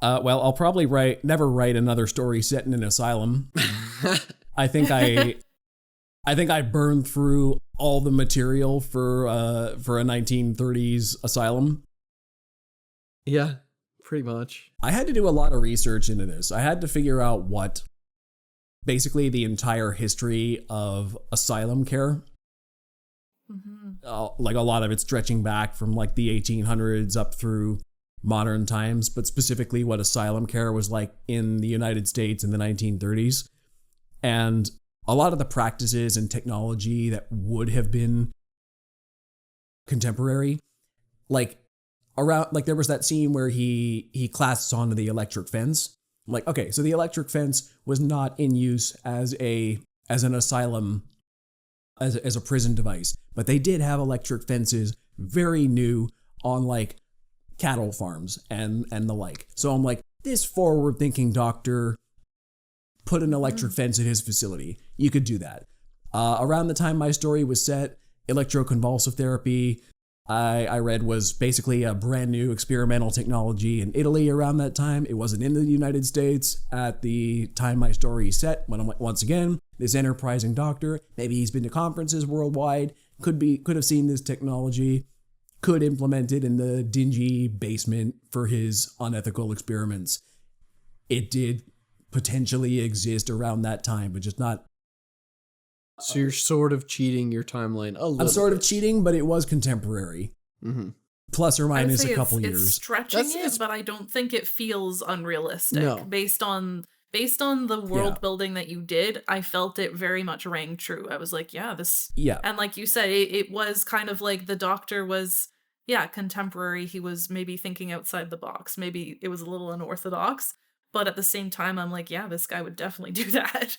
Well, I'll probably never write another story set in an asylum. I think I burned through all the material for a 1930s asylum. Yeah, pretty much. I had to do a lot of research into this. I had to figure out what basically the entire history of asylum care. Like, a lot of it stretching back from like the 1800s up through modern times, but specifically what asylum care was like in the United States in the 1930s. And a lot of the practices and technology that would have been contemporary, like there was that scene where he clasps onto the electric fence, I'm like, okay, so the electric fence was not in use as an asylum, as a prison device, but they did have electric fences, very new, on like cattle farms and the like. So I'm like, this forward-thinking doctor put an electric fence in his facility. You could do that. Around the time my story was set, electroconvulsive therapy, I read, was basically a brand new experimental technology in Italy around that time. It wasn't in the United States at the time my story is set. When I'm, once again, this enterprising doctor, maybe he's been to conferences worldwide, could have seen this technology, could implement it in the dingy basement for his unethical experiments. It did potentially exist around that time, but just not. So you're sort of cheating your timeline a little I'm sort bit. of cheating, but it was contemporary. Mm-hmm. Plus or minus a couple it's years. Stretching it, but I don't think it feels unrealistic. No. Based on the world building that you did, I felt it very much rang true. I was like, yeah, this. Yeah. And like you said, it was kind of like the doctor was, contemporary. He was maybe thinking outside the box. Maybe it was a little unorthodox, but at the same time, I'm like, yeah, this guy would definitely do that.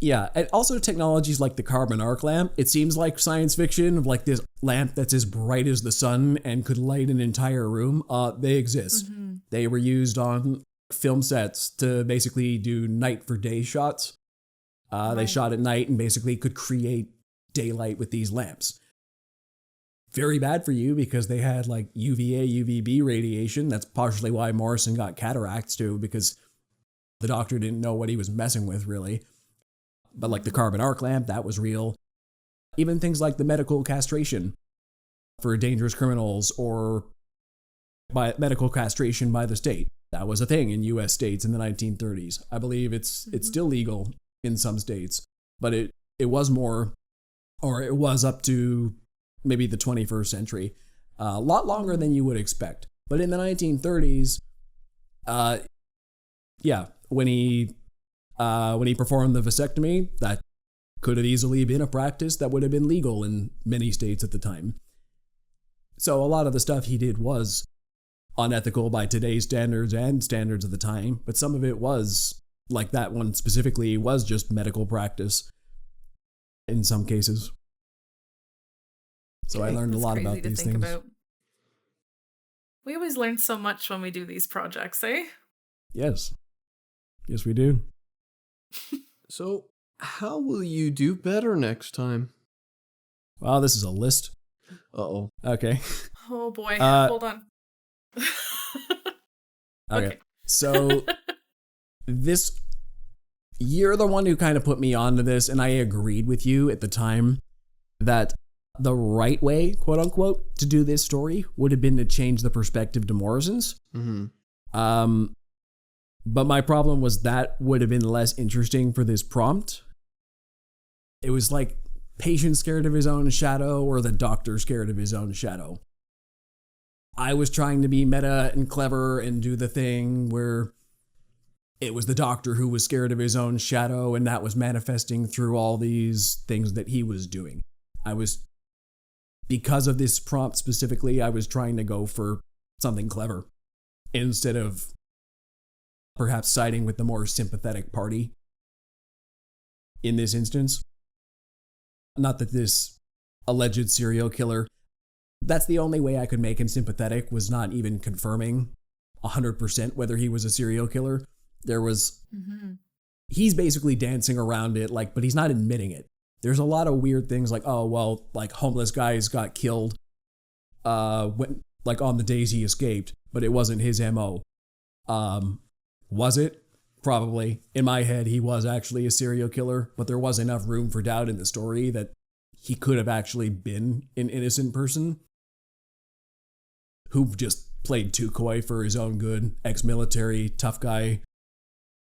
Yeah, and also technologies like the carbon arc lamp, it seems like science fiction, of like this lamp that's as bright as the sun and could light an entire room. They exist. Mm-hmm. They were used on film sets to basically do night for day shots. They shot at night and basically could create daylight with these lamps. Very bad for you because they had like UVA, UVB radiation. That's partially why Morrison got cataracts too, because the doctor didn't know what he was messing with, really. But like the carbon arc lamp, that was real. Even things like the medical castration for dangerous criminals, or by medical castration by the state. That was a thing in US states in the 1930s. I believe it's still legal in some states, but it was more, or it was up to maybe the 21st century. A lot longer than you would expect. But in the 1930s, when he performed the vasectomy, that could have easily been a practice that would have been legal in many states at the time. So a lot of the stuff he did was unethical by today's standards and standards of the time, but some of it was, like that one specifically, was just medical practice in some cases. So I learned a lot about these things. We always learn so much when we do these projects, eh? Yes. Yes, we do. So, how will you do better next time? Well, this is a list. Uh-oh. Okay. Oh boy, hold on. Okay. So, you're the one who kind of put me onto this, and I agreed with you at the time that the right way, quote unquote, to do this story would have been to change the perspective to Morrison's. Mm-hmm. But my problem was that would have been less interesting for this prompt. It was like patient scared of his own shadow or the doctor scared of his own shadow. I was trying to be meta and clever and do the thing where it was the doctor who was scared of his own shadow, and that was manifesting through all these things that he was doing. Because of this prompt specifically, I was trying to go for something clever instead of perhaps siding with the more sympathetic party in this instance. Not that this alleged serial killer, that's the only way I could make him sympathetic, was not even confirming 100% whether he was a serial killer. There was, he's basically dancing around it, like, but he's not admitting it. There's a lot of weird things like, oh, well, like homeless guys got killed when, like on the days he escaped, but it wasn't his MO. Was it? Probably. In my head, he was actually a serial killer, but there was enough room for doubt in the story that he could have actually been an innocent person who just played too coy for his own good. Ex-military, tough guy,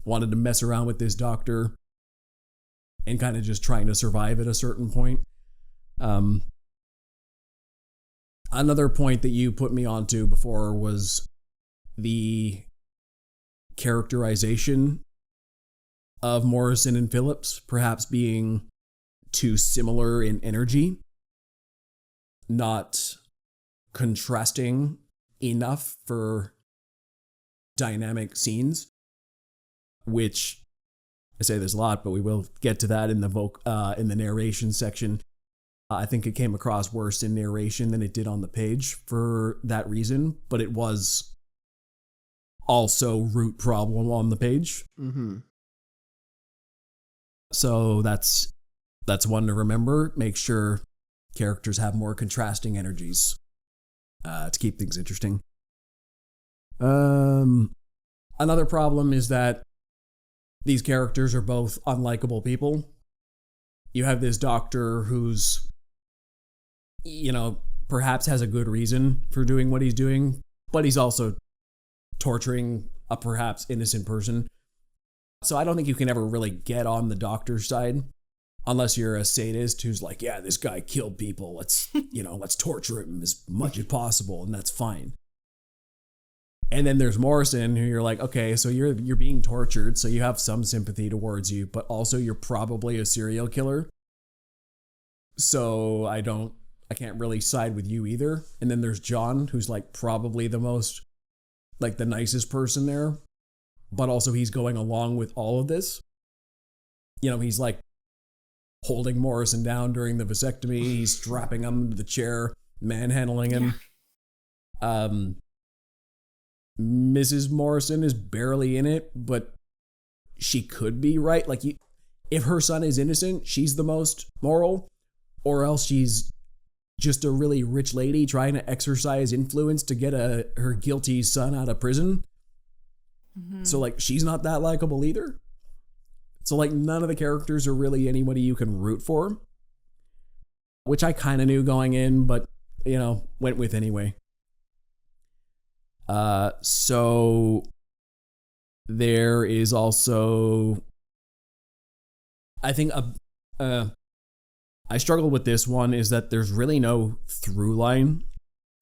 wanted to mess around with this doctor, and kind of just trying to survive at a certain point. Another point that you put me onto before was the characterization of Morrison and Phillips perhaps being too similar in energy, not contrasting enough for dynamic scenes. which I say there's a lot, but we will get to that in the narration section. I think it came across worse in narration than it did on the page for that reason, but it was also root problem on the page. Mm-hmm. So that's one to remember. Make sure characters have more contrasting energies to keep things interesting. Another problem is that these characters are both unlikable people. You have this doctor who's, perhaps has a good reason for doing what he's doing, but he's also torturing a perhaps innocent person. So I don't think you can ever really get on the doctor's side unless you're a sadist who's like, yeah, this guy killed people. Let's torture him as much as possible, and that's fine. And then there's Morrison, who you're like, okay, so you're being tortured, so you have some sympathy towards you, but also you're probably a serial killer. So I can't really side with you either. And then there's John, who's like probably the most, like the nicest person there, but also he's going along with all of this. He's like holding Morrison down during the vasectomy. He's strapping him to the chair, manhandling him. Yeah. Mrs. Morrison is barely in it, but she could be, right? Like, if her son is innocent, she's the most moral, or else she's just a really rich lady trying to exercise influence to get her guilty son out of prison. Mm-hmm. So, like, she's not that likable either. So, like, none of the characters are really anybody you can root for, which I kind of knew going in, but, went with anyway. So there is also, I think, I struggle with this one, is that there's really no through line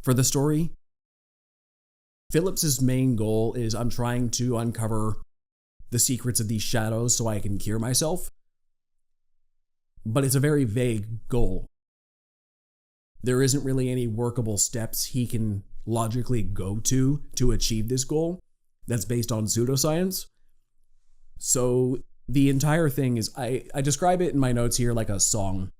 for the story. Phillips's main goal is, I'm trying to uncover the secrets of these shadows so I can cure myself. But it's a very vague goal. There isn't really any workable steps he can logically go to achieve this goal that's based on pseudoscience. So the entire thing is, I describe it in my notes here like a song.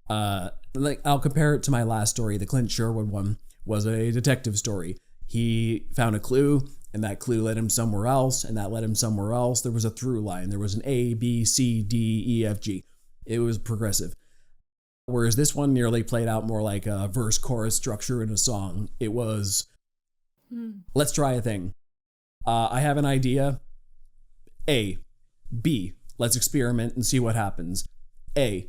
Like, I'll compare it to my last story. The Clint Sherwood one was a detective story. He found a clue, and that clue led him somewhere else, and that led him somewhere else. There was a through line. There was an A, B, C, D, E, F, G. It was progressive. Whereas this one nearly played out more like a verse-chorus structure in a song. It was, let's try a thing. I have an idea. A. B. Let's experiment and see what happens. A.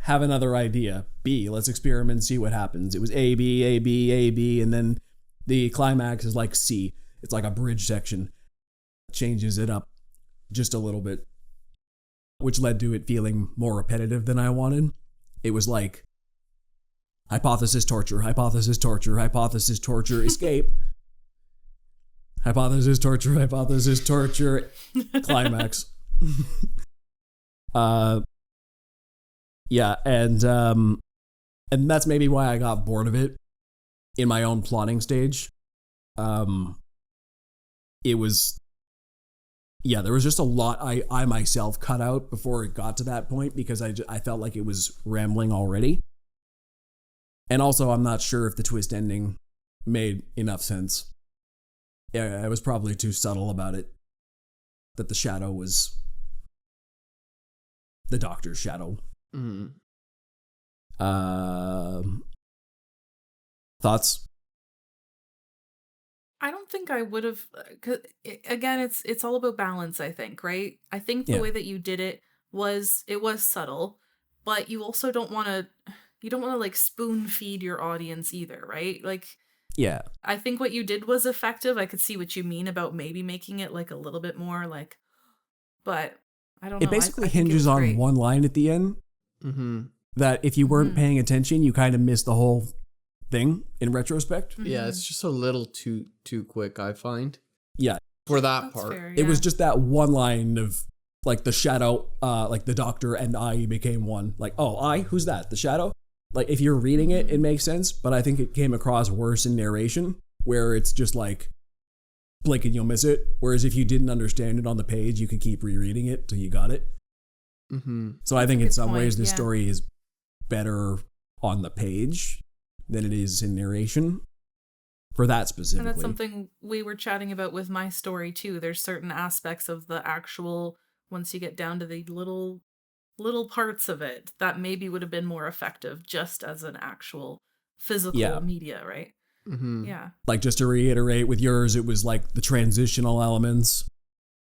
Have another idea. B. Let's experiment and see what happens. It was A, B, A, B, A, B, and then the climax is like C. It's like a bridge section. Changes it up just a little bit, which led to it feeling more repetitive than I wanted. It was like hypothesis, torture, hypothesis, torture, hypothesis, torture, escape. Hypothesis, torture, climax. Yeah, and that's maybe why I got bored of it in my own plotting stage. It was, yeah, there was just a lot I myself cut out before it got to that point, because I felt like it was rambling already. And also, I'm not sure if the twist ending made enough sense. Yeah, I was probably too subtle about it, that the shadow was the doctor's shadow. Mm-hmm. Thoughts? I don't think I would have, again, it's all about balance, I think, right? I think the way that you did it was subtle, but you also don't want to like spoon feed your audience either, right? Like, yeah, I think what you did was effective. I could see what you mean about maybe making it like a little bit more like, but I don't know. It basically hinges on one line at the end. Mm-hmm. That if you weren't paying attention, you kind of missed the whole thing in retrospect. Yeah, it's just a little too quick, I find. Yeah. For that That's part. fair, It was just that one line of like the shadow, like the doctor and I became one. Like, oh, I? Who's that? The shadow? Like, if you're reading it, it makes sense, but I think it came across worse in narration, where it's just like, blink and you'll miss it. Whereas if you didn't understand it on the page, you could keep rereading it till you got it. Mm-hmm. So I think in some ways this story is better on the page than it is in narration for that specifically. And that's something we were chatting about with my story too. There's certain aspects of the actual, once you get down to the little parts of it, that maybe would have been more effective just as an actual physical media, right? Mm-hmm. Yeah. Like, just to reiterate, with yours, it was like the transitional elements.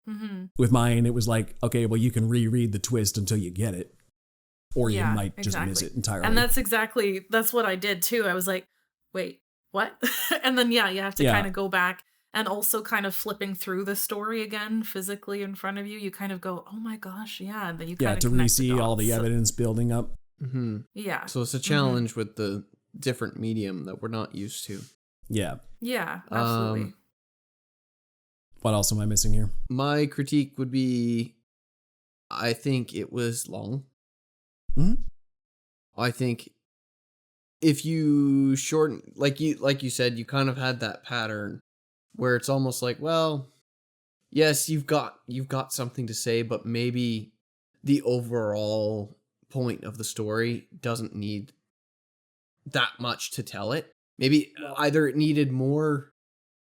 Mm-hmm. With mine, it was like, okay, well, you can reread the twist until you get it. Or you might just miss it entirely. And that's what I did too. I was like, wait, what? And then, you have to kind of go back, and also kind of flipping through the story again physically in front of you. You kind of go, oh my gosh, and then you kind of to re-see all the evidence building up. Mm-hmm. Yeah. So it's a challenge with the different medium that we're not used to. Yeah. Yeah, absolutely. What else am I missing here? My critique would be, I think it was long. Mm-hmm. I think if you shorten, like you said, you kind of had that pattern where it's almost like, well, yes, you've got something to say, but maybe the overall point of the story doesn't need that much to tell it. Maybe either it needed more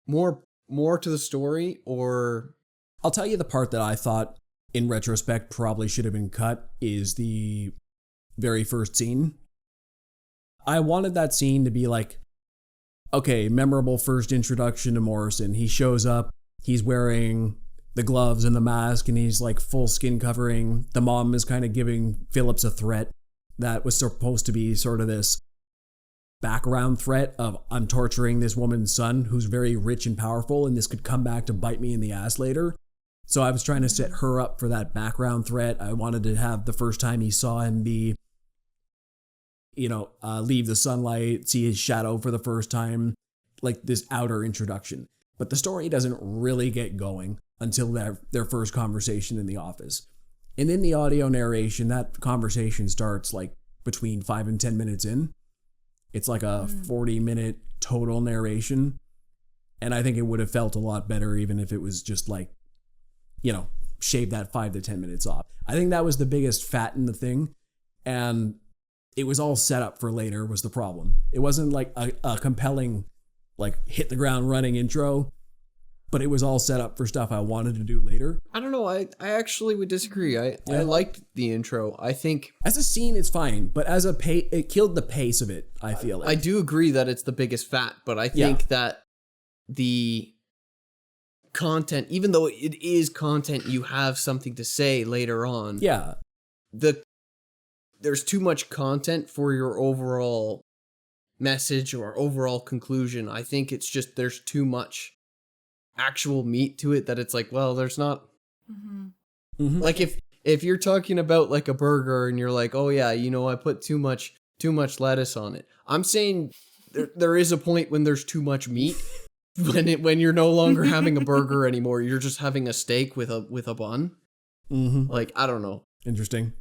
to the story, or... I'll tell you the part that I thought in retrospect probably should have been cut is the very first scene. I wanted that scene to be like, okay, memorable first introduction to Morrison. He shows up, he's wearing the gloves and the mask, and he's like full skin covering. The mom is kind of giving Phillips a threat that was supposed to be sort of this background threat of, I'm torturing this woman's son who's very rich and powerful, and this could come back to bite me in the ass later. So I was trying to set her up for that background threat. I wanted to have the first time he saw him be, leave the sunlight, see his shadow for the first time, like this outer introduction. But the story doesn't really get going until their first conversation in the office. And in the audio narration, that conversation starts like between 5 and 10 minutes in. It's like a 40-minute total narration. And I think it would have felt a lot better even if it was just like, shave that 5 to 10 minutes off. I think that was the biggest fat in the thing. And it was all set up for later was the problem. It wasn't like a compelling, like, hit the ground running intro, but it was all set up for stuff I wanted to do later. I don't know. I actually would disagree. I liked the intro. I think as a scene, it's fine, but as a it killed the pace of it, I feel like. I do agree that it's the biggest fat, but I think that the content, even though it is content, you have something to say later on. Yeah. There's too much content for your overall message or overall conclusion. I think it's just there's too much actual meat to it that it's like, well, there's not... Mm-hmm. Like if you're talking about like a burger and you're like, oh yeah, I put too much lettuce on it. I'm saying there is a point when there's too much meat when you're no longer having a burger anymore. You're just having a steak with a bun. Mm-hmm. Like, I don't know. Interesting.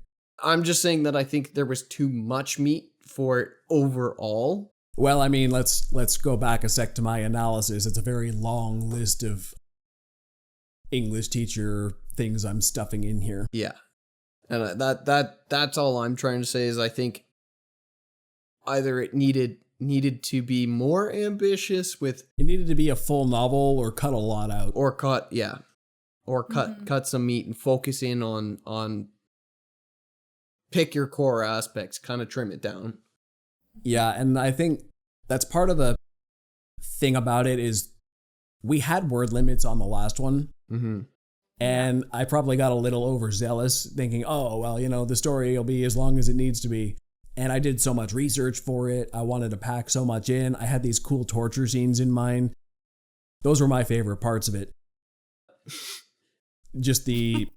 I'm just saying that I think there was too much meat for it overall. Well, I mean, let's go back a sec to my analysis. It's a very long list of English teacher things I'm stuffing in here. Yeah. And that's all I'm trying to say is I think either it needed to be more ambitious with... It needed to be a full novel or cut a lot out. Or cut some meat and focus in on pick your core aspects, kind of trim it down. Yeah, and I think that's part of the thing about it is we had word limits on the last one. Mm-hmm. And I probably got a little overzealous thinking, oh, well, the story will be as long as it needs to be. And I did so much research for it. I wanted to pack so much in. I had these cool torture scenes in mind. Those were my favorite parts of it. Just the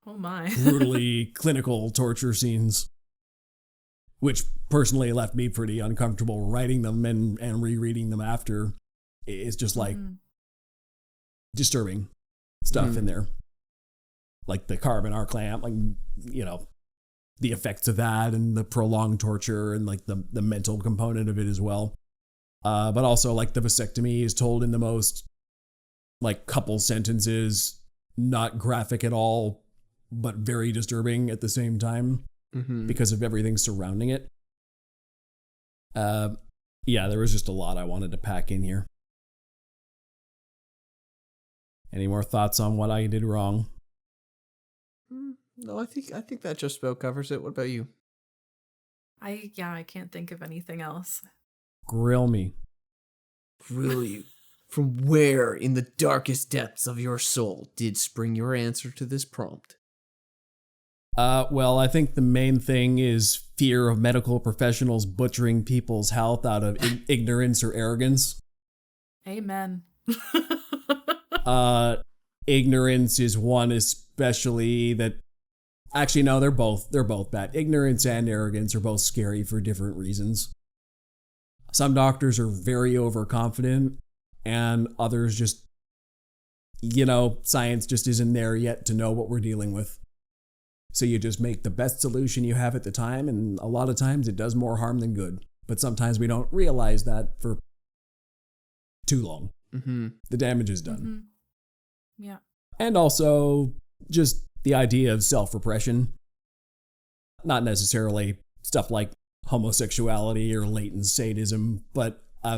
oh my brutally clinical torture scenes, which personally left me pretty uncomfortable writing them and rereading them after. It's just like disturbing stuff in there. Like the carbon arc lamp, like, the effects of that and the prolonged torture and like the mental component of it as well. But also like the vasectomy is told in the most like couple sentences, not graphic at all, but very disturbing at the same time because of everything surrounding it. Yeah, there was just a lot I wanted to pack in here. Any more thoughts on what I did wrong? No, I think that just about covers it. What about you? I can't think of anything else. Grill me. Grill you. From where in the darkest depths of your soul did spring your answer to this prompt? Well, I think the main thing is fear of medical professionals butchering people's health out of ignorance or arrogance. Amen. Ignorance is one especially that... Actually, no, they're both bad. Ignorance and arrogance are both scary for different reasons. Some doctors are very overconfident, and others just, science just isn't there yet to know what we're dealing with. So you just make the best solution you have at the time, and a lot of times it does more harm than good. But sometimes we don't realize that for too long. The damage is done. Yeah. And also, just the idea of self-repression. Not necessarily stuff like homosexuality or latent sadism, but I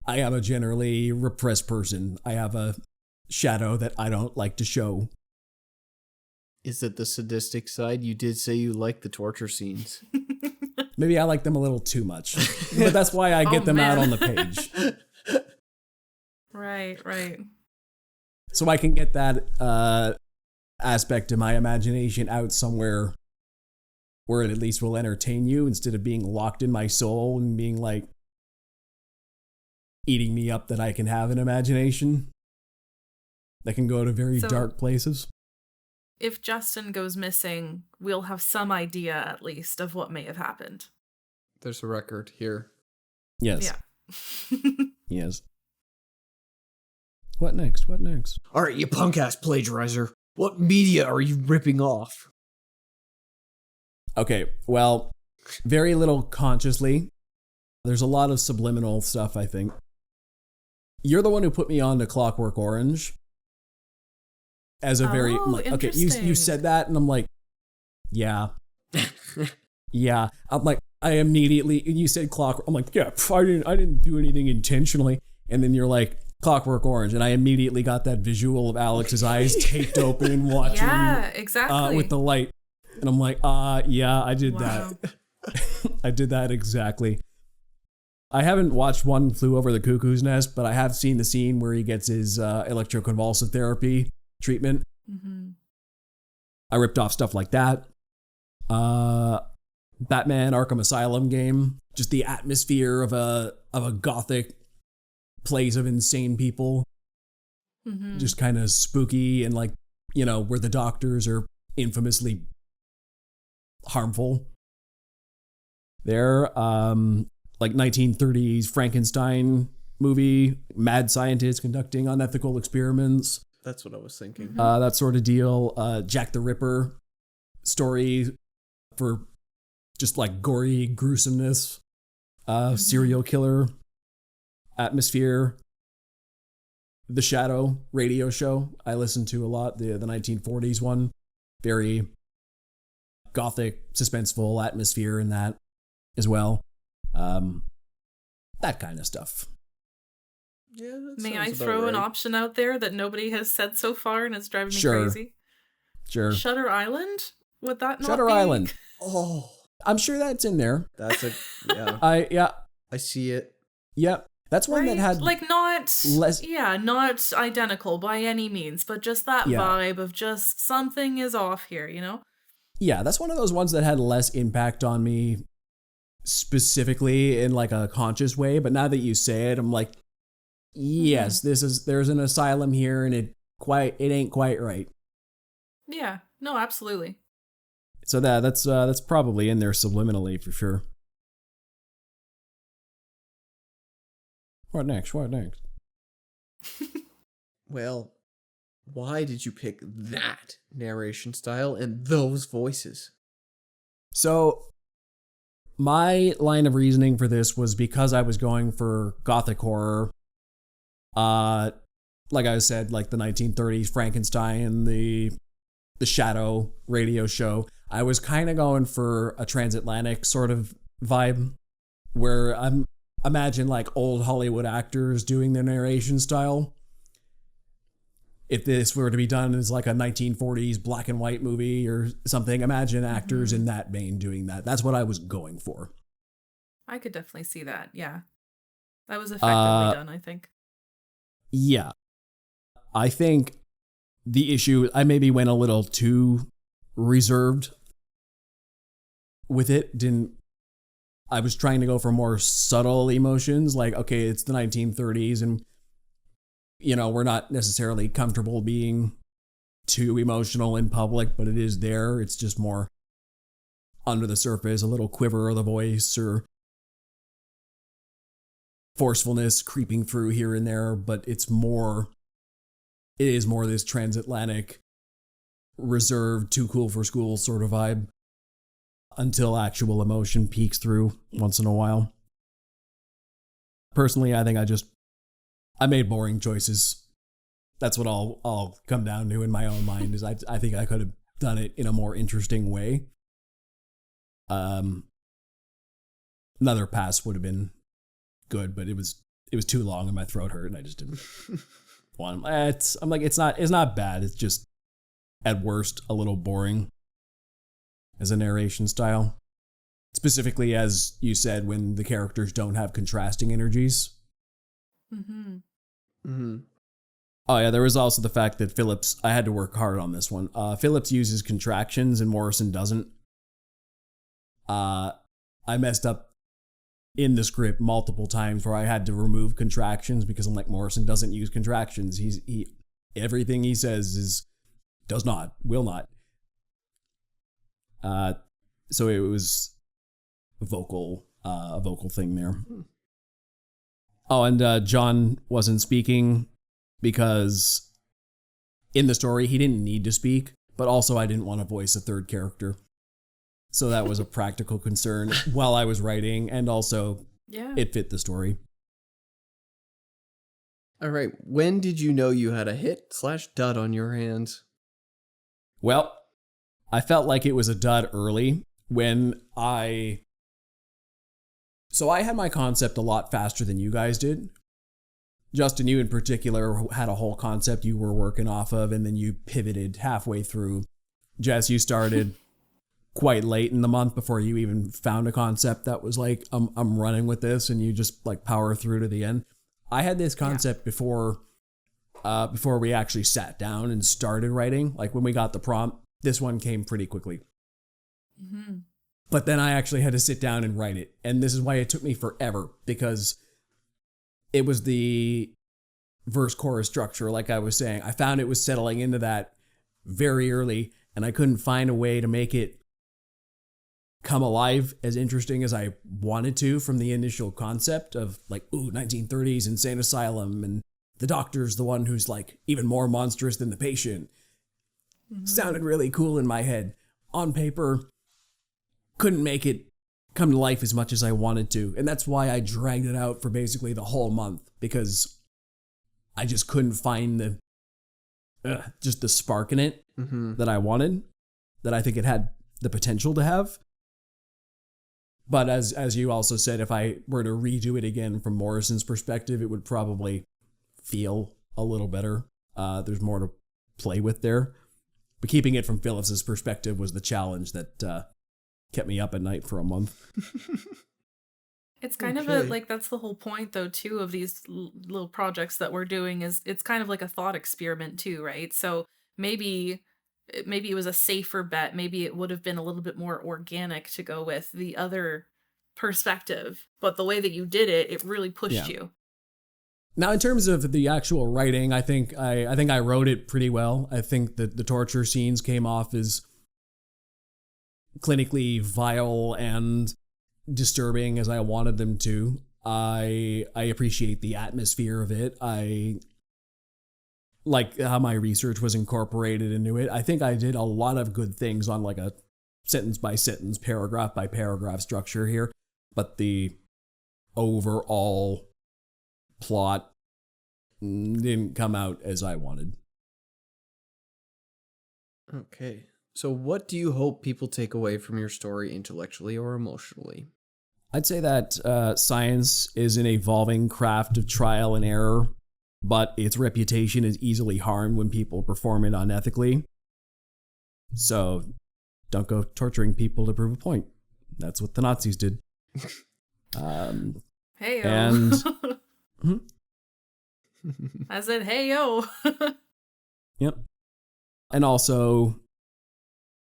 am a generally repressed person. I have a shadow that I don't like to show. Is it the sadistic side? You did say you like the torture scenes. Maybe I like them a little too much, but that's why I get them out on the page. Right. So I can get that aspect of my imagination out somewhere where it at least will entertain you instead of being locked in my soul and being like eating me up, that I can have an imagination that can go to very dark places. If Justin goes missing, we'll have some idea at least of what may have happened. There's a record here. Yes. Yeah. Yes. What next? All right, you punk-ass plagiarizer. What media are you ripping off? Okay, well, very little consciously. There's a lot of subliminal stuff, I think. You're the one who put me on to Clockwork Orange. As a very... okay, you said that, and I'm like, yeah. Yeah. I'm like, I immediately... You said Clockwork... I'm like, yeah, I didn't do anything intentionally. And then you're like, Clockwork Orange, and I immediately got that visual of Alex's eyes taped open, watching... Yeah, exactly. With the light. And I'm like, yeah, I did that. I did that exactly. I haven't watched One Flew Over the Cuckoo's Nest, but I have seen the scene where he gets his electroconvulsive therapy treatment. I ripped off stuff like that. Batman Arkham Asylum game, just the atmosphere of a gothic place of insane people. Just kind of spooky and like, where the doctors are infamously harmful. There, like 1930s Frankenstein movie, mad scientists conducting unethical experiments. That's what I was thinking. That sort of deal. Jack the Ripper story for just like gory gruesomeness. Serial killer atmosphere. The Shadow radio show I listened to a lot. The 1940s one. Very gothic, suspenseful atmosphere in that as well. That kind of stuff. Yeah, May I throw an option out there that nobody has said so far and it's driving me crazy? Sure. Shutter Island? Would that not Shutter be? Island. Oh, I'm sure that's in there. that's yeah. I see it. Yep. That's one that had like not less. Yeah, not identical by any means, but just that vibe of just something is off here, Yeah, that's one of those ones that had less impact on me specifically in like a conscious way, but now that you say it, I'm like, yes, there's an asylum here and it ain't quite right. Yeah, no, absolutely. So that's probably in there subliminally for sure. What next? Well, why did you pick that narration style and those voices? So, my line of reasoning for this was because I was going for gothic horror. like I said, like the 1930s Frankenstein, the Shadow radio show. I was kind of going for a transatlantic sort of vibe where I'm imagine like old Hollywood actors doing their narration style. If this were to be done as like a 1940s black and white movie or something, imagine actors in that vein doing that. That's what I was going for. I could definitely see that. Yeah. That was effectively done, I think. Yeah. I think the issue, I maybe went a little too reserved with it. I was trying to go for more subtle emotions, like, okay, it's the 1930s and, you know, we're not necessarily comfortable being too emotional in public, but it is there. It's just more under the surface, a little quiver of the voice or forcefulness creeping through here and there, but it is more this transatlantic, reserved, too cool for school sort of vibe until actual emotion peeks through once in a while. Personally, I think I made boring choices. That's what I'll come down to in my own mind, is I think I could have done it in a more interesting way. Another pass would have been good, but it was too long and my throat hurt and I just didn't want it. It's not bad. It's just at worst a little boring as a narration style. Specifically, as you said, when the characters don't have contrasting energies. Mm-hmm. Mm-hmm. Oh yeah, there was also the fact that Phillips, I had to work hard on this one. Phillips uses contractions and Morrison doesn't. I messed up in the script multiple times where I had to remove contractions because I'm like, Morrison doesn't use contractions. He everything he says is does not, will not. So it was a vocal thing there. Oh, and John wasn't speaking because in the story he didn't need to speak, but also I didn't want to voice a third character. So that was a practical concern while I was writing, and also it fit the story. All right, when did you know you had a hit/dud on your hands? Well, I felt like it was a dud early when I had my concept a lot faster than you guys did. Justin, you in particular had a whole concept you were working off of, and then you pivoted halfway through. Jess, you started quite late in the month before you even found a concept that was like, I'm running with this, and you just like power through to the end. I had this concept before we actually sat down and started writing. Like when we got the prompt, this one came pretty quickly. Mm-hmm. But then I actually had to sit down and write it. And this is why it took me forever, because it was the verse chorus structure. Like I was saying, I found it was settling into that very early, and I couldn't find a way to make it come alive as interesting as I wanted to from the initial concept of like, 1930s insane asylum, and the doctor's the one who's like even more monstrous than the patient. Mm-hmm. Sounded really cool in my head. On paper, couldn't make it come to life as much as I wanted to. And that's why I dragged it out for basically the whole month, because I just couldn't find just the spark in it that I wanted, that I think it had the potential to have. But as you also said, if I were to redo it again from Morrison's perspective, it would probably feel a little better. There's more to play with there. But keeping it from Phillips's perspective was the challenge that kept me up at night for a month. It's kind of that's the whole point, though, too, of these little projects that we're doing, is it's kind of like a thought experiment, too, right? So maybe it was a safer bet. Maybe it would have been a little bit more organic to go with the other perspective. But the way that you did it, it really pushed you. Now, in terms of the actual writing, I think I wrote it pretty well. I think that the torture scenes came off as clinically vile and disturbing as I wanted them to. I appreciate the atmosphere of it. I like how my research was incorporated into it. I think I did a lot of good things on like a sentence by sentence, paragraph by paragraph structure here, but the overall plot didn't come out as I wanted. Okay. So what do you hope people take away from your story intellectually or emotionally? I'd say that science is an evolving craft of trial and error, but its reputation is easily harmed when people perform it unethically. So don't go torturing people to prove a point. That's what the Nazis did. Hey, and I said, hey, yo. Yep. And also,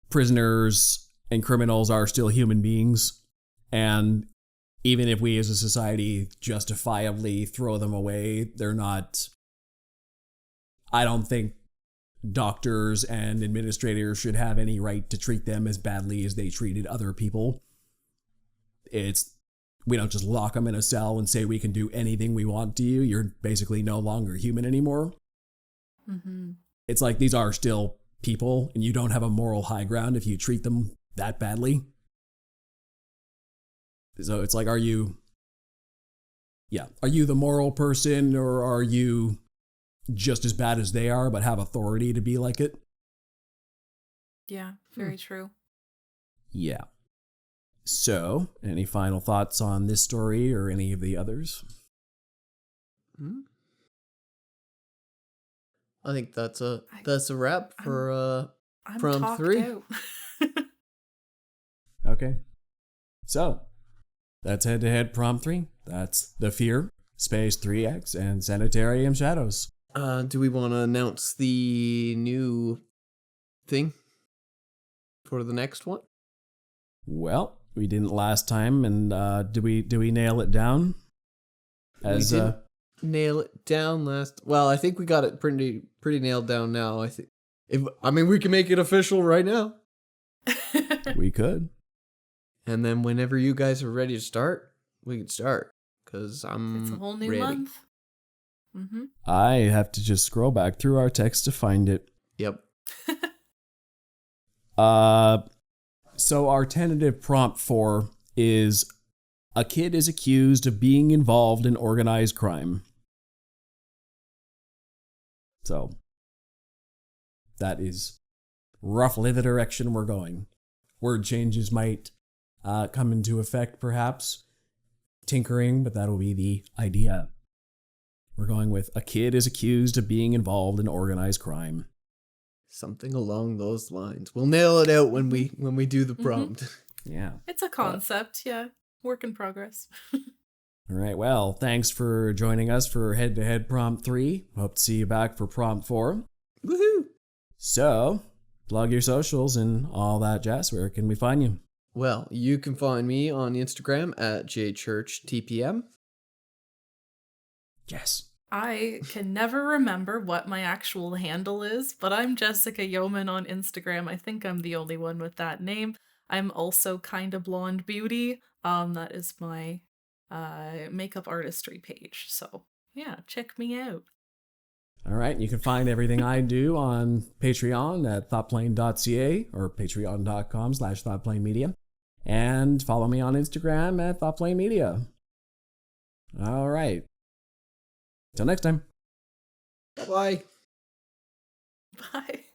prisoners and criminals are still human beings. And even if we as a society justifiably throw them away, they're not. I don't think doctors and administrators should have any right to treat them as badly as they treated other people. We don't just lock them in a cell and say we can do anything we want to you. You're basically no longer human anymore. Mm-hmm. It's like these are still people, and you don't have a moral high ground if you treat them that badly. So it's like, are you the moral person, or are you just as bad as they are but have authority to be like it? Yeah, very true. Yeah. So, any final thoughts on this story or any of the others? I think that's a wrap for I'm prompt 3. out. Okay. So, that's head-to-head prompt 3. That's The Fear, Space 3X, and Sanitarium Shadows. Do we want to announce the new thing for the next one? Well, we didn't last time, and do we nail it down? We didn't nail it down last. Well, I think we got it pretty nailed down now. We can make it official right now. We could. And then whenever you guys are ready to start, we can start. Because it's a whole new ready. month. Mm-hmm. I have to just scroll back through our text to find it. Yep. So our tentative prompt 4 is: a kid is accused of being involved in organized crime. So that is roughly the direction we're going. Word changes might come into effect, perhaps. Tinkering, but that'll be the idea. We're going with: a kid is accused of being involved in organized crime. Something along those lines. We'll nail it out when we do the prompt. Yeah. It's a concept, yeah. Work in progress. All right, well, thanks for joining us for head-to-head prompt 3. Hope to see you back for prompt 4. Woohoo! So, plug your socials and all that jazz. Where can we find you? Well, you can find me on Instagram at jchurchtpm. Yes. I can never remember what my actual handle is, but I'm Jessica Yeoman on Instagram. I think I'm the only one with that name. I'm also Kinda Blonde Beauty. That is my makeup artistry page. So yeah, check me out. All right, you can find everything I do on Patreon at thoughtplane.ca or patreon.com/thoughtplanemedia. And follow me on Instagram at thoughtplanemedia. All right. Till next time. Bye. Bye.